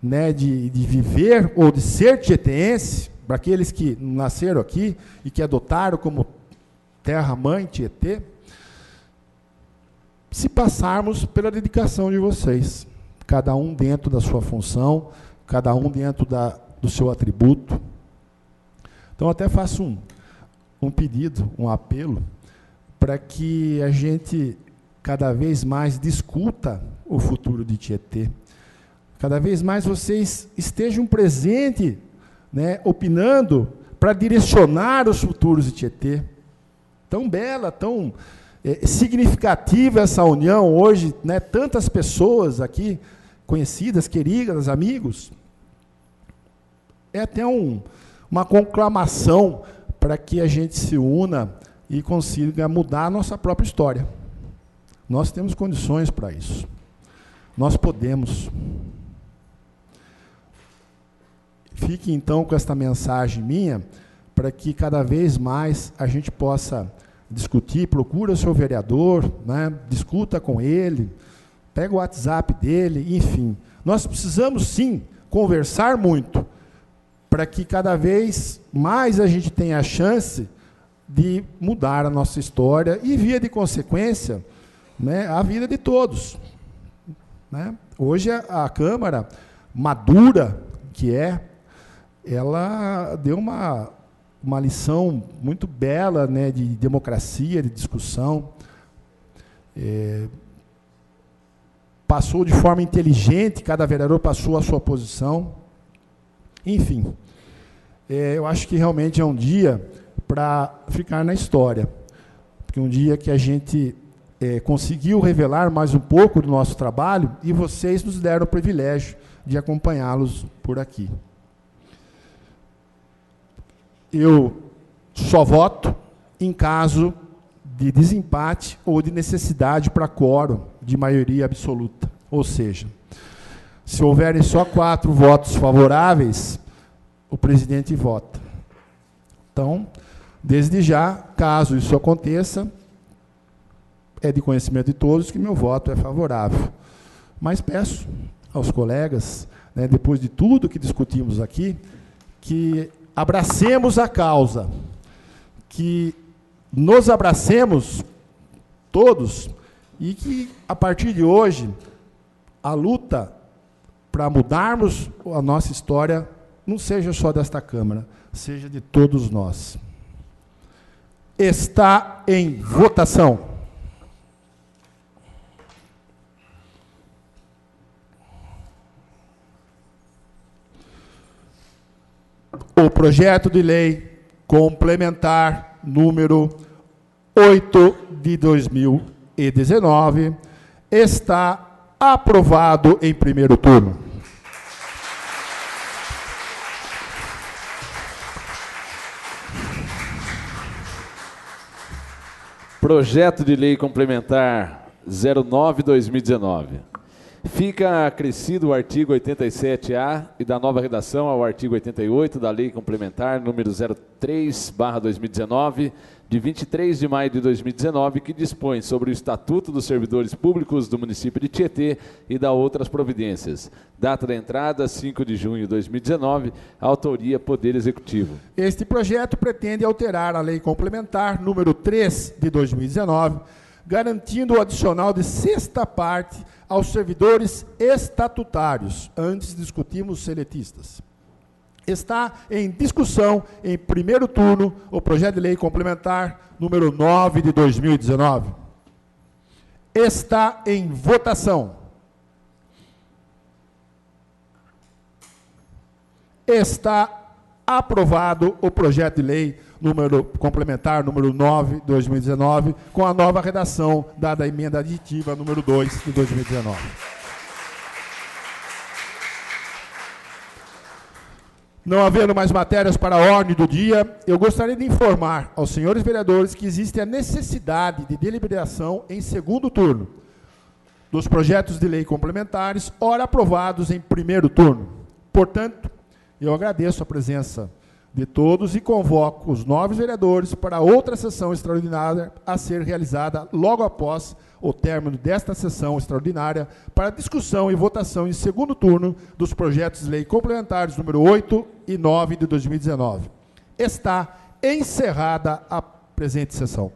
né, de viver ou de ser tieteense, para aqueles que nasceram aqui e que adotaram como terra-mãe Tietê, se passarmos pela dedicação de vocês, cada um dentro da sua função, cada um dentro do seu atributo. Então, até faço um pedido, um apelo, para que a gente cada vez mais discuta o futuro de Tietê. Cada vez mais vocês estejam presentes, né, opinando para direcionar os futuros de Tietê. Tão bela, tão significativa essa união hoje, né, tantas pessoas aqui, conhecidas, queridas, amigos. É até uma conclamação para que a gente se una e consiga mudar a nossa própria história. Nós temos condições para isso. Nós podemos. Fique, então, com esta mensagem minha, para que cada vez mais a gente possa discutir, procura o seu vereador, né, discuta com ele, pega o WhatsApp dele, enfim. Nós precisamos, sim, conversar muito, para que cada vez mais a gente tenha a chance de mudar a nossa história e, via de consequência, né, a vida de todos. Né? Hoje a Câmara, madura que ela deu uma lição muito bela, né, de democracia, de discussão. Passou de forma inteligente, cada vereador passou a sua posição. Enfim, eu acho que realmente é um dia para ficar na história, porque um dia que a gente conseguiu revelar mais um pouco do nosso trabalho e vocês nos deram o privilégio de acompanhá-los por aqui. Eu só voto em caso de desempate ou de necessidade para quórum de maioria absoluta. Ou seja, se houverem só 4 votos favoráveis, o presidente vota. Então, desde já, caso isso aconteça, é de conhecimento de todos que meu voto é favorável. Mas peço aos colegas, né, depois de tudo que discutimos aqui, que abracemos a causa, que nos abracemos todos, e que, a partir de hoje, a luta para mudarmos a nossa história não seja só desta Câmara, seja de todos nós. Está em votação. O projeto de lei complementar número 8 de 2019 está aprovado em primeiro turno. Projeto de lei complementar 09/2019. Fica acrescido o artigo 87A e da nova redação ao artigo 88 da Lei Complementar número 03/2019, de 23 de maio de 2019, que dispõe sobre o Estatuto dos Servidores Públicos do município de Tietê e da outras providências. Data da entrada, 5 de junho de 2019, autoria Poder Executivo. Este projeto pretende alterar a Lei Complementar número 3 de 2019, garantindo o adicional de sexta parte aos servidores estatutários. Antes discutimos seletistas. Está em discussão, em primeiro turno, o projeto de lei complementar número 9 de 2019. Está em votação. Está aprovado o projeto de lei complementar número 9 de 2019, com a nova redação dada a emenda aditiva número 2 de 2019. Não havendo mais matérias para a ordem do dia, eu gostaria de informar aos senhores vereadores que existe a necessidade de deliberação em segundo turno dos projetos de lei complementares, ora aprovados em primeiro turno. Portanto, eu agradeço a presença de todos e convoco os novos vereadores para outra sessão extraordinária a ser realizada logo após o término desta sessão extraordinária para discussão e votação em segundo turno dos projetos de lei complementares número 8 e 9 de 2019. Está encerrada a presente sessão.